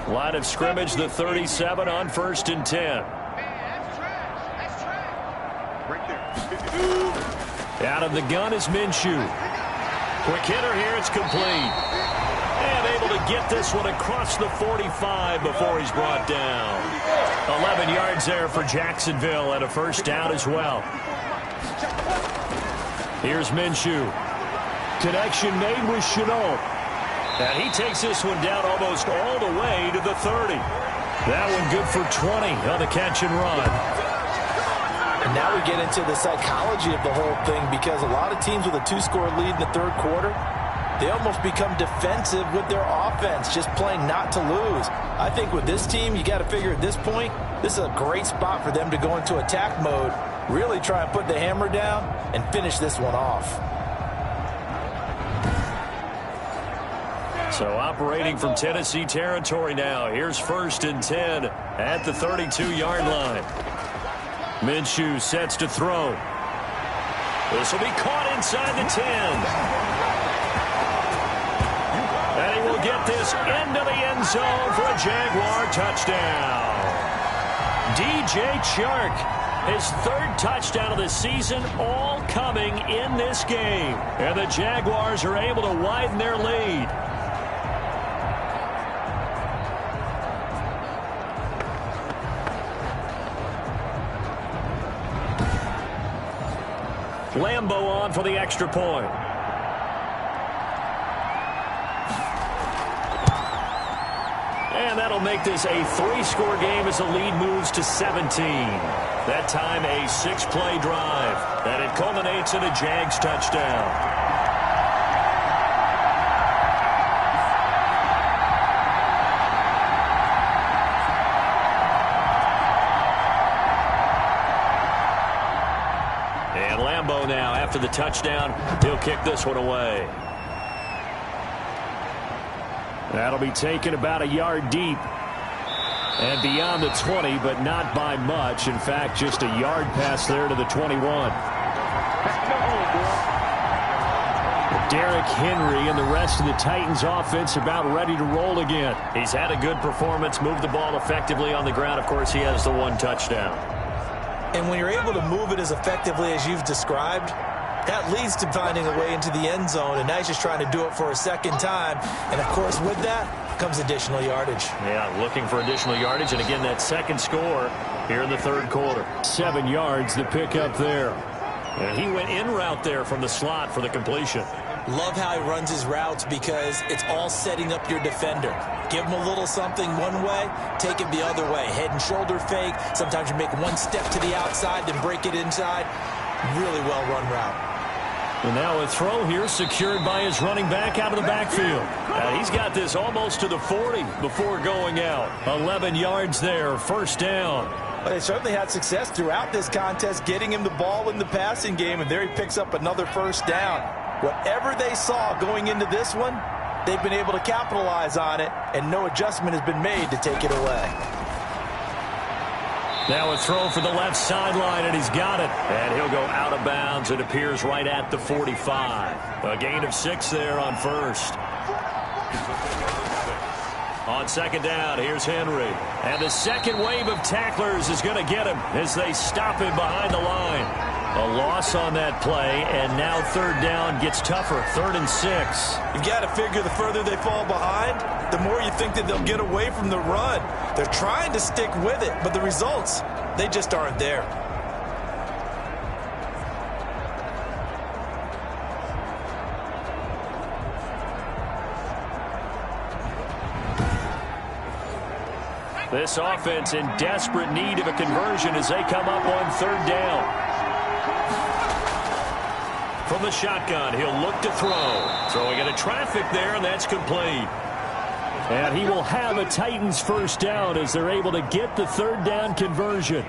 Speaker 2: Line of scrimmage, the 37 on 1st and 10. Out of the gun is Minshew. Quick hitter here, it's complete. And able to get this one across the 45 before he's brought down. 11 yards there for Jacksonville and a 1st down as well. Here's Minshew. Connection made with Chenault. And he takes this one down almost all the way to the 30. That one good for 20 on the catch and run.
Speaker 3: And now we get into the psychology of the whole thing because a lot of teams with a 2-score lead in the 3rd quarter, they almost become defensive with their offense, just playing not to lose. I think with this team, you got to figure at this point, this is a great spot for them to go into attack mode, really try and put the hammer down and finish this one off.
Speaker 2: So operating from Tennessee territory now. Here's 1st and 10 at the 32-yard line. Minshew sets to throw. This will be caught inside the 10. And he will get this into the end zone for a Jaguar touchdown. DJ Chark, his third touchdown of the season, all coming in this game. And the Jaguars are able to widen their lead. Lambeau on for the extra point. And that'll make this a 3-score game as the lead moves to 17. That time a 6-play drive. And it culminates in a Jags touchdown. And Lambeau now, after the touchdown, he'll kick this one away. That'll be taken about a yard deep. And beyond the 20, but not by much. In fact, just a yard pass there to the 21. Derrick Henry and the rest of the Titans offense about ready to roll again. He's had a good performance, moved the ball effectively on the ground. Of course, he has the 1 touchdown.
Speaker 3: And when you're able to move it as effectively as you've described, that leads to finding a way into the end zone, and now he's just trying to do it for a second time. And, of course, with that comes additional yardage. Yeah, looking for additional yardage, and again, that second score here in the third quarter.
Speaker 2: 7 yards, the pickup there. And he went in route there from the slot for the completion.
Speaker 3: Love how he runs his routes because it's all setting up your defender. Give him a little something one way, take it the other way. Head and shoulder fake. Sometimes you make one step to the outside, then break it inside. Really well-run route.
Speaker 2: And now a throw here secured by his running back out of the backfield. He's got this almost to the 40 before going out. 11 yards there, first down.
Speaker 3: Well, they certainly had success throughout this contest getting him the ball in the passing game, and there he picks up another first down. Whatever they saw going into this one, they've been able to capitalize on it, and no adjustment has been made to take it away.
Speaker 2: Now a throw for the left sideline, and he's got it. And he'll go out of bounds. It appears right at the 45. A gain of 6 there on first. On second down, here's Henry. And the second wave of tacklers is going to get him as they stop him behind the line. A loss on that play, and now third down gets tougher. 3rd and 6.
Speaker 3: You've got to figure the further they fall behind, the more you think that they'll get away from the run. They're trying to stick with it, but the results, they just aren't there.
Speaker 2: This offense in desperate need of a conversion as they come up on third down. From the shotgun, he'll look to throw. Throwing into traffic there, and that's complete. And he will have a Titans first down as they're able to get the third down conversion.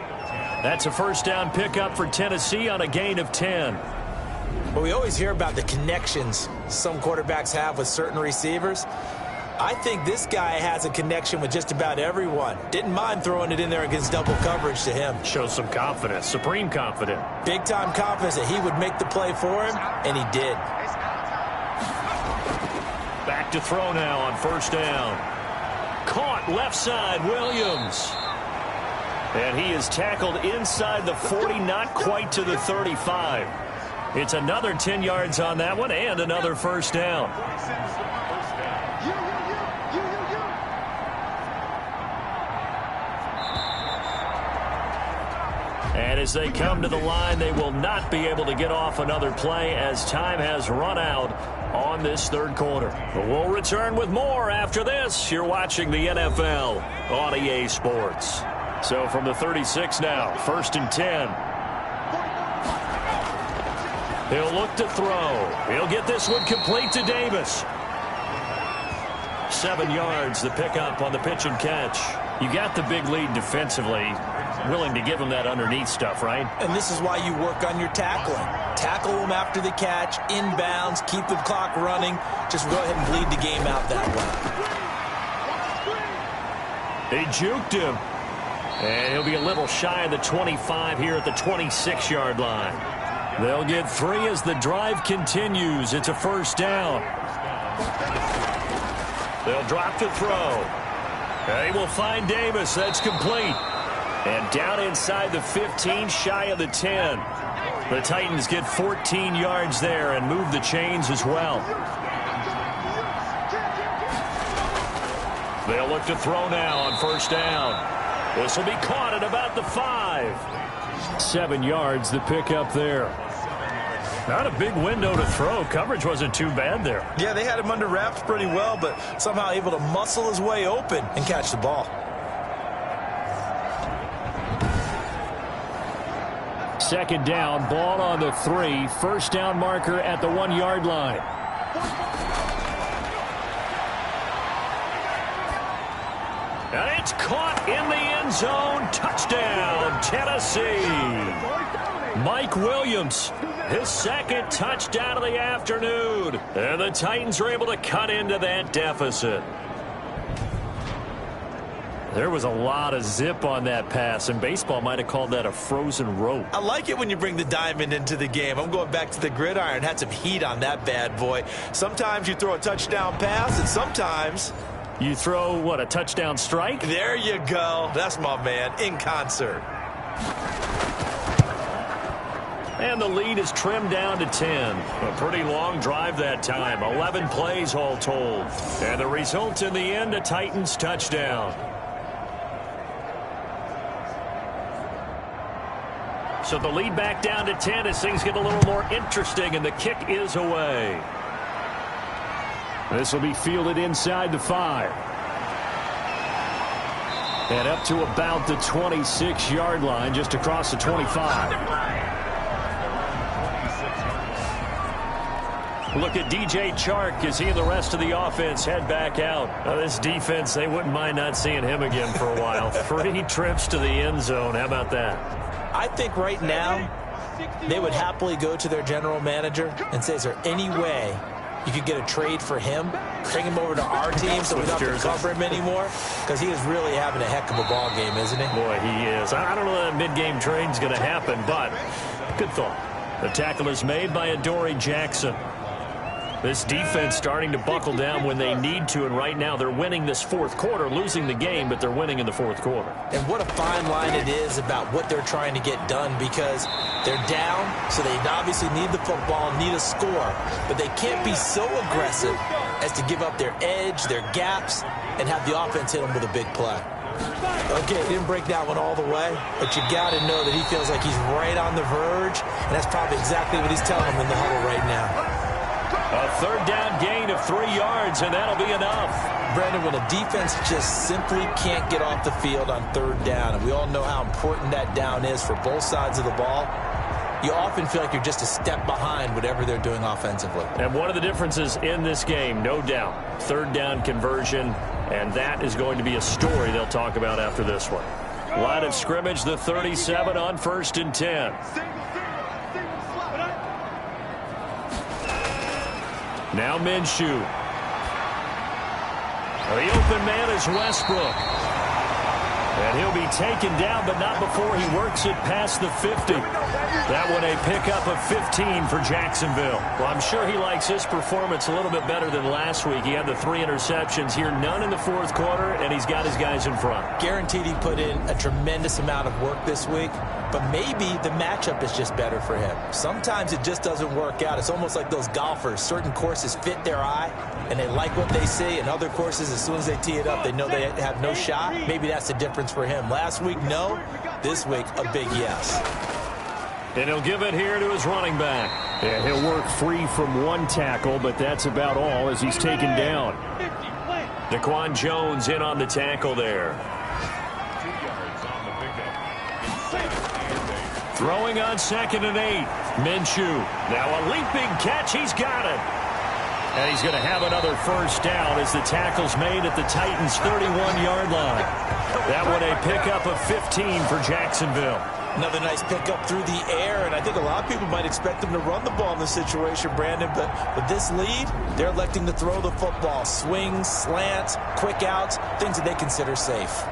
Speaker 2: That's a first down pickup for Tennessee on a gain of 10.
Speaker 3: Well, we always hear about the connections some quarterbacks have with certain receivers. I think this guy has a connection with just about everyone. Didn't mind throwing it in there against double coverage to him.
Speaker 2: Shows some confidence, supreme confidence.
Speaker 3: Big-time confidence that he would make the play for him, and he did.
Speaker 2: Back to throw now on first down. Caught left side, Williams. And he is tackled inside the 40, not quite to the 35. It's another 10 yards on that one and another first down. And as they come to the line, they will not be able to get off another play as time has run out on this third quarter. But we'll return with more after this. You're watching the NFL on EA Sports. So from the 36 now, 1st and 10. He'll look to throw. He'll get this one complete to Davis. 7 yards, the pickup on the pitch and catch. You got the big lead defensively. Willing to give him that underneath stuff, right?
Speaker 3: And this is why you work on your tackling. Tackle him after the catch, inbounds, keep the clock running. Just go ahead and bleed the game out that
Speaker 2: way. They juked him. And he'll be a little shy of the 25 here at the 26-yard line. They'll get 3 as the drive continues. It's a first down. They'll drop to throw. They will find Davis. That's complete. And down inside the 15, shy of the 10. The Titans get 14 yards there and move the chains as well. They'll look to throw now on first down. This will be caught at about the 5. 7 yards, the pickup there. Not a big window to throw. Coverage wasn't too bad there.
Speaker 3: Yeah, they had him under wraps pretty well, but somehow able to muscle his way open and catch the ball.
Speaker 2: Second down, ball on the 3. First down marker at the 1-yard line. And it's caught in the end zone. Touchdown, Tennessee. Mike Williams, his second touchdown of the afternoon. And the Titans are able to cut into that deficit. There was a lot of zip on that pass, and baseball might have called that a frozen rope.
Speaker 3: I like it when you bring the diamond into the game. I'm going back to the gridiron. Had some heat on that bad boy. Sometimes you throw a touchdown pass, and sometimes
Speaker 2: you throw, what, a touchdown strike?
Speaker 3: There you go. That's my man, in concert.
Speaker 2: And the lead is trimmed down to 10. A pretty long drive that time. 11 plays all told. And the result in the end, a Titans touchdown. So the lead back down to 10 as things get a little more interesting, and the kick is away. This will be fielded inside the 5. And up to about the 26-yard line, just across the 25. Look at DJ Chark as he and the rest of the offense head back out. This defense, they wouldn't mind not seeing him again for a while. 3 trips to the end zone. How about that?
Speaker 3: I think right now they would happily go to their general manager and say, is there any way you could get a trade for him, bring him over to our team so we don't have to cover him anymore? Because he is really having a heck of a ball game, isn't he?
Speaker 2: Boy, he is. I don't know that mid-game trade's going to happen, but good thought. The tackle is made by Adoree Jackson. This defense starting to buckle down when they need to, and right now they're winning this fourth quarter, losing the game, but they're winning in the fourth quarter.
Speaker 3: And what a fine line it is about what they're trying to get done, because they're down, so they obviously need the football, need a score, but they can't be so aggressive as to give up their edge, their gaps, and have the offense hit them with a big play. Okay, didn't break that one all the way, but you got to know that he feels like he's right on the verge, and that's probably exactly what he's telling them in the huddle right now.
Speaker 2: A third down gain of 3 yards, and that'll be enough.
Speaker 3: Brandon, when a defense just simply can't get off the field on third down, and we all know how important that down is for both sides of the ball, you often feel like you're just a step behind whatever they're doing offensively.
Speaker 2: And one of the differences in this game, no doubt, third down conversion, and that is going to be a story they'll talk about after this one. Line of scrimmage, the 37 on 1st and 10. Now Minshew. The open man is Westbrook. And he'll be taken down, but not before he works it past the 50. That one a pickup of 15 for Jacksonville. Well, I'm sure he likes his performance a little bit better than last week. He had the 3 interceptions here, none in the fourth quarter, and he's got his guys in front.
Speaker 3: Guaranteed he put in a tremendous amount of work this week, but maybe the matchup is just better for him. Sometimes it just doesn't work out. It's almost like those golfers. Certain courses fit their eye, and they like what they see, and other courses, as soon as they tee it up, they know they have no shot. Maybe that's the difference for him. Last week, no. This week, a big yes.
Speaker 2: And he'll give it here to his running back. And he'll work free from one tackle, but that's about all as he's taken down. Daquan Jones in on the tackle there. Throwing on 2nd and 8. Minshew. Now a leaping catch. He's got it. And he's going to have another first down as the tackle's made at the Titans' 31-yard line. That one a pickup of 15 for Jacksonville.
Speaker 3: Another nice pickup through the air, and I think a lot of people might expect them to run the ball in this situation, Brandon, but with this lead, they're electing to throw the football. Swings, slants, quick outs, things that they consider safe.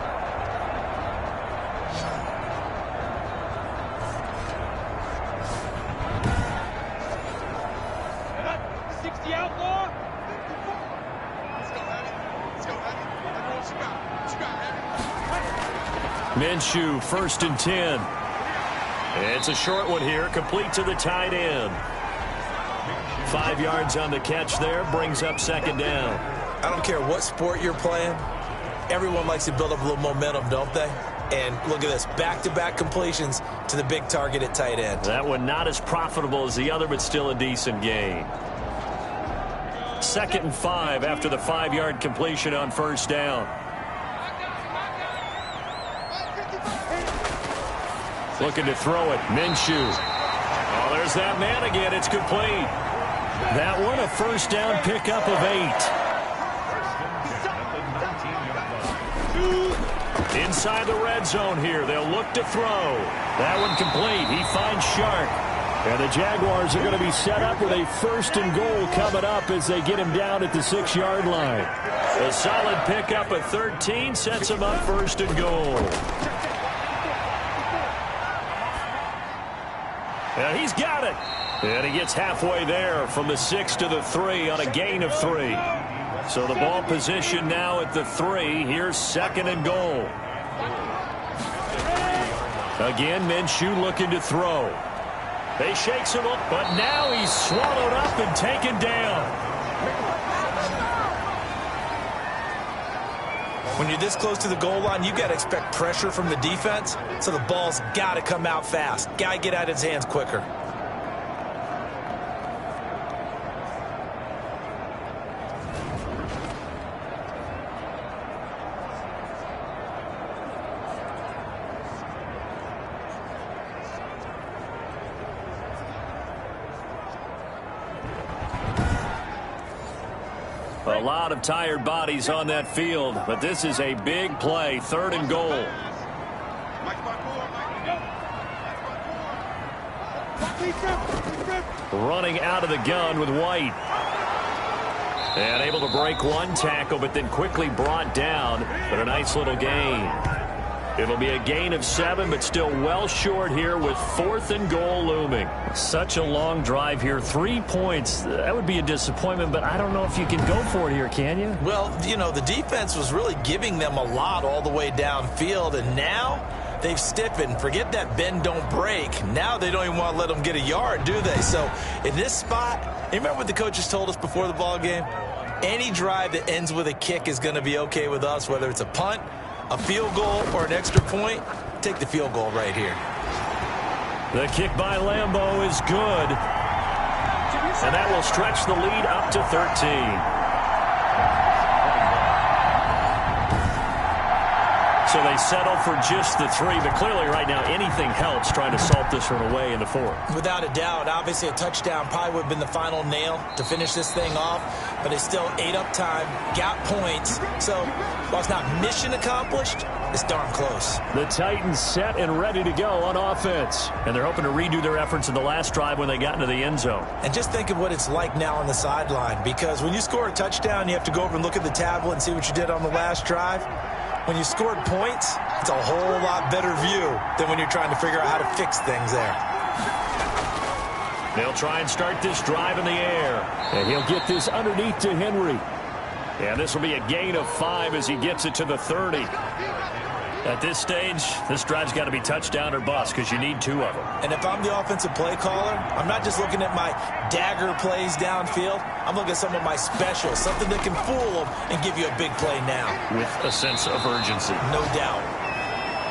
Speaker 2: Minshew, 1st and 10. It's a short one here, complete to the tight end. 5 yards on the catch there, brings up 2nd down.
Speaker 3: I don't care what sport you're playing. Everyone likes to build up a little momentum, don't they? And look at this, back-to-back completions to the big target at tight end.
Speaker 2: That one not as profitable as the other, but still a decent gain. 2nd and 5 after the 5-yard completion on 1st down. Looking to throw it. Minshew. Oh, there's that man again. It's complete. That one, a 1st down pickup of 8. Inside the red zone here. They'll look to throw. That one complete. He finds Shark. And the Jaguars are going to be set up with a 1st and goal coming up as they get him down at the 6-yard line. A solid pickup at 13 sets him up 1st and goal. And he's got it. And he gets halfway there from the 6 to the 3 on a gain of 3. So the ball position now at the 3. Here's 2nd and goal. Again, Minshew looking to throw. They shakes him up, but now he's swallowed up and taken down.
Speaker 3: When you're this close to the goal line, you've got to expect pressure from the defense, so the ball's got to come out fast. Got to get out of his hands quicker.
Speaker 2: A lot of tired bodies on that field, but this is a big play, 3rd and goal. Running out of the gun with White. And able to break one tackle, but then quickly brought down. But a nice little gain. It'll be a gain of 7, but still well short here with 4th and goal looming. Such a long drive here. 3 points. That would be a disappointment, but I don't know if you can go for it here, can you?
Speaker 3: Well, you know, the defense was really giving them a lot all the way downfield, and now they've stiffened. Forget that bend, don't break. Now they don't even want to let them get a yard, do they? So in this spot, you remember what the coaches told us before the ball game? Any drive that ends with a kick is going to be okay with us, whether it's a punt, a field goal, or an extra point. Take the field goal right here.
Speaker 2: The kick by Lambeau is good. And that will stretch the lead up to 13. So they settle for just the 3, but clearly right now anything helps trying to salt this one away in the 4th.
Speaker 3: Without a doubt, obviously a touchdown probably would have been the final nail to finish this thing off, but they still ate up time, got points. So while it's not mission accomplished, it's darn close.
Speaker 2: The Titans set and ready to go on offense, and they're hoping to redo their efforts in the last drive when they got into the end zone.
Speaker 3: And just think of what it's like now on the sideline, because when you score a touchdown, you have to go over and look at the tablet and see what you did on the last drive. When you scored points, it's a whole lot better view than when you're trying to figure out how to fix things there.
Speaker 2: They'll try and start this drive in the air. And he'll get this underneath to Henry. And this will be a gain of 5 as he gets it to the 30. At this stage, this drive's got to be touchdown or bust because you need 2 of them.
Speaker 3: And if I'm the offensive play caller, I'm not just looking at my dagger plays downfield. I'm looking at some of my specials, something that can fool them and give you a big play now.
Speaker 2: With a sense of urgency.
Speaker 3: No doubt.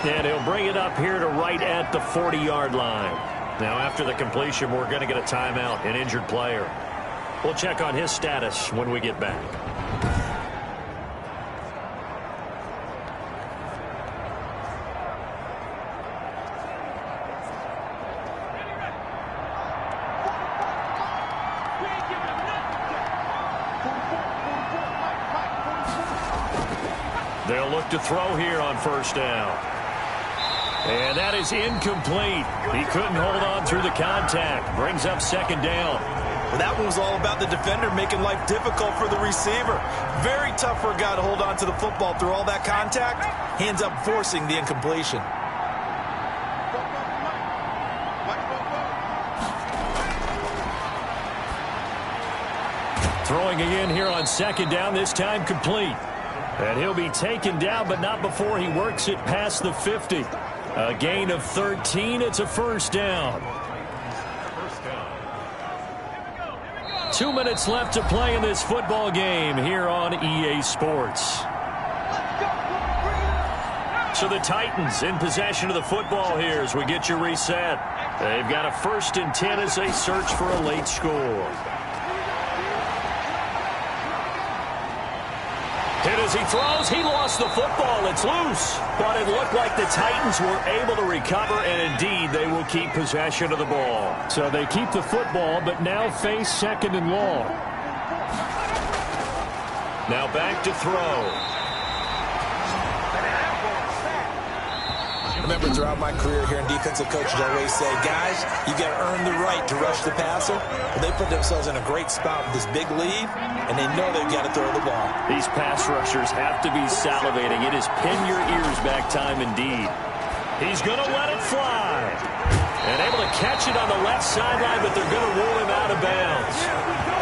Speaker 2: And he'll bring it up here to right at the 40-yard line. Now, after the completion, we're going to get a timeout, an injured player. We'll check on his status when we get back. They'll look to throw here on 1st down. And that is incomplete. He couldn't hold on through the contact. Brings up 2nd down.
Speaker 3: Well, that one was all about the defender making life difficult for the receiver. Very tough for a guy to hold on to the football through all that contact. He ends up forcing the incompletion. Throwing again here on 2nd down, this time complete.
Speaker 2: And he'll be taken down, but not before he works it past the 50. A gain of 13. It's a first down. 2 minutes left to play in this football game here on EA Sports. So the Titans in possession of the football here as we get you reset. They've got a 1st and 10 as they search for a late score. Hit as he throws. He lost the football. It's loose. But it looked like the Titans were able to recover, and indeed they will keep possession of the ball.
Speaker 5: So they keep the football, but now face 2nd and long.
Speaker 2: Now back to throw.
Speaker 3: I remember throughout my career here in defensive coaches, I always say, guys, you got to earn the right to rush the passer. Well, they put themselves in a great spot with this big lead, and they know they've got to throw the ball.
Speaker 2: These pass rushers have to be salivating. It is pin your ears back time indeed. He's going to let it fly. And able to catch it on the left sideline, but they're going to rule him out of bounds.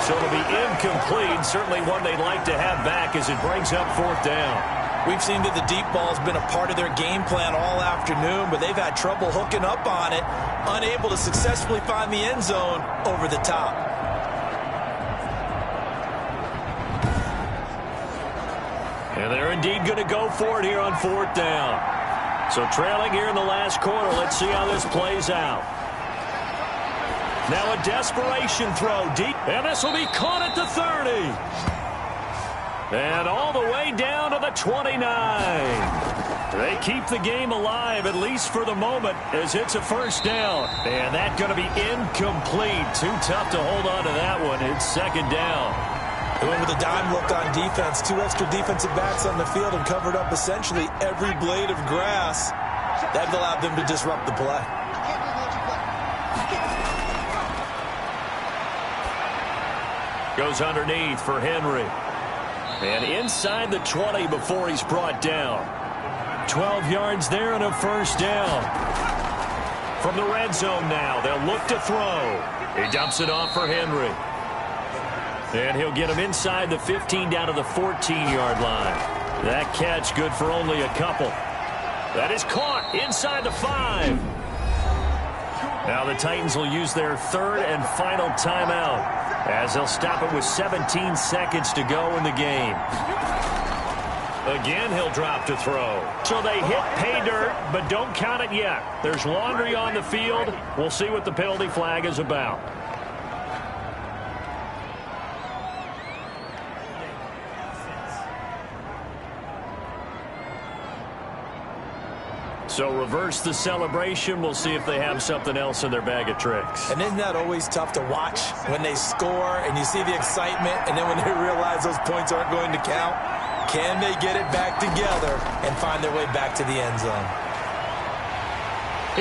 Speaker 2: So it'll be incomplete. Certainly one they'd like to have back as it brings up 4th down.
Speaker 3: We've seen that the deep ball has been a part of their game plan all afternoon, but they've had trouble hooking up on it, unable to successfully find the end zone over the top.
Speaker 2: And they're indeed going to go for it here on 4th down. So trailing here in the last quarter, let's see how this plays out. Now a desperation throw deep, and this will be caught at the 30. And all the way down to the 29. They keep the game alive, at least for the moment, as it's a 1st down. And that's going to be incomplete. Too tough to hold on to that one. It's 2nd down.
Speaker 3: They went with a dime look on defense. 2 extra defensive backs on the field and covered up essentially every blade of grass. That allowed them to disrupt the play.
Speaker 2: Goes underneath for Henry. And inside the 20 before he's brought down. 12 yards there and a 1st down. From the red zone now, they'll look to throw. He dumps it off for Henry. And he'll get him inside the 15 down to the 14-yard line. That catch good for only a couple. That is caught inside the 5. Now the Titans will use their 3rd and final timeout as they'll stop it with 17 seconds to go in the game. Again, he'll drop to throw. So they hit pay dirt, but don't count it yet. There's laundry on the field. We'll see what the penalty flag is about. So reverse the celebration. We'll see if they have something else in their bag of tricks.
Speaker 3: And isn't that always tough to watch when they score and you see the excitement, and then when they realize those points aren't going to count? Can they get it back together and find their way back to the end zone?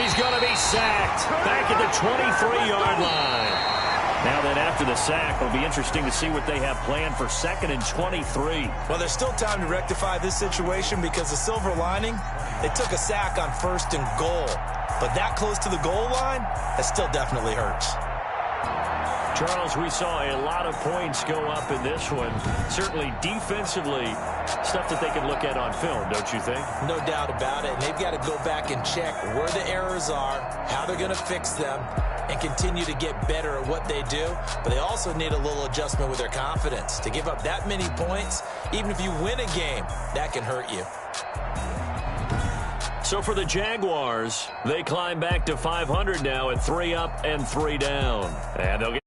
Speaker 2: He's going to be sacked back at the 23-yard line. Now then, after the sack, it'll be interesting to see what they have planned for 2nd and 23.
Speaker 3: Well, there's still time to rectify this situation because the silver lining, they took a sack on 1st and goal. But that close to the goal line, that still definitely hurts.
Speaker 2: Charles, we saw a lot of points go up in this one. Certainly defensively, stuff that they can look at on film, don't you think?
Speaker 3: No doubt about it. And they've got to go back and check where the errors are, how they're going to fix them, and continue to get better at what they do. But they also need a little adjustment with their confidence. To give up that many points, even if you win a game, that can hurt you.
Speaker 2: So for the Jaguars, they climb back to 500 now at 3 up and 3 down. And they'll get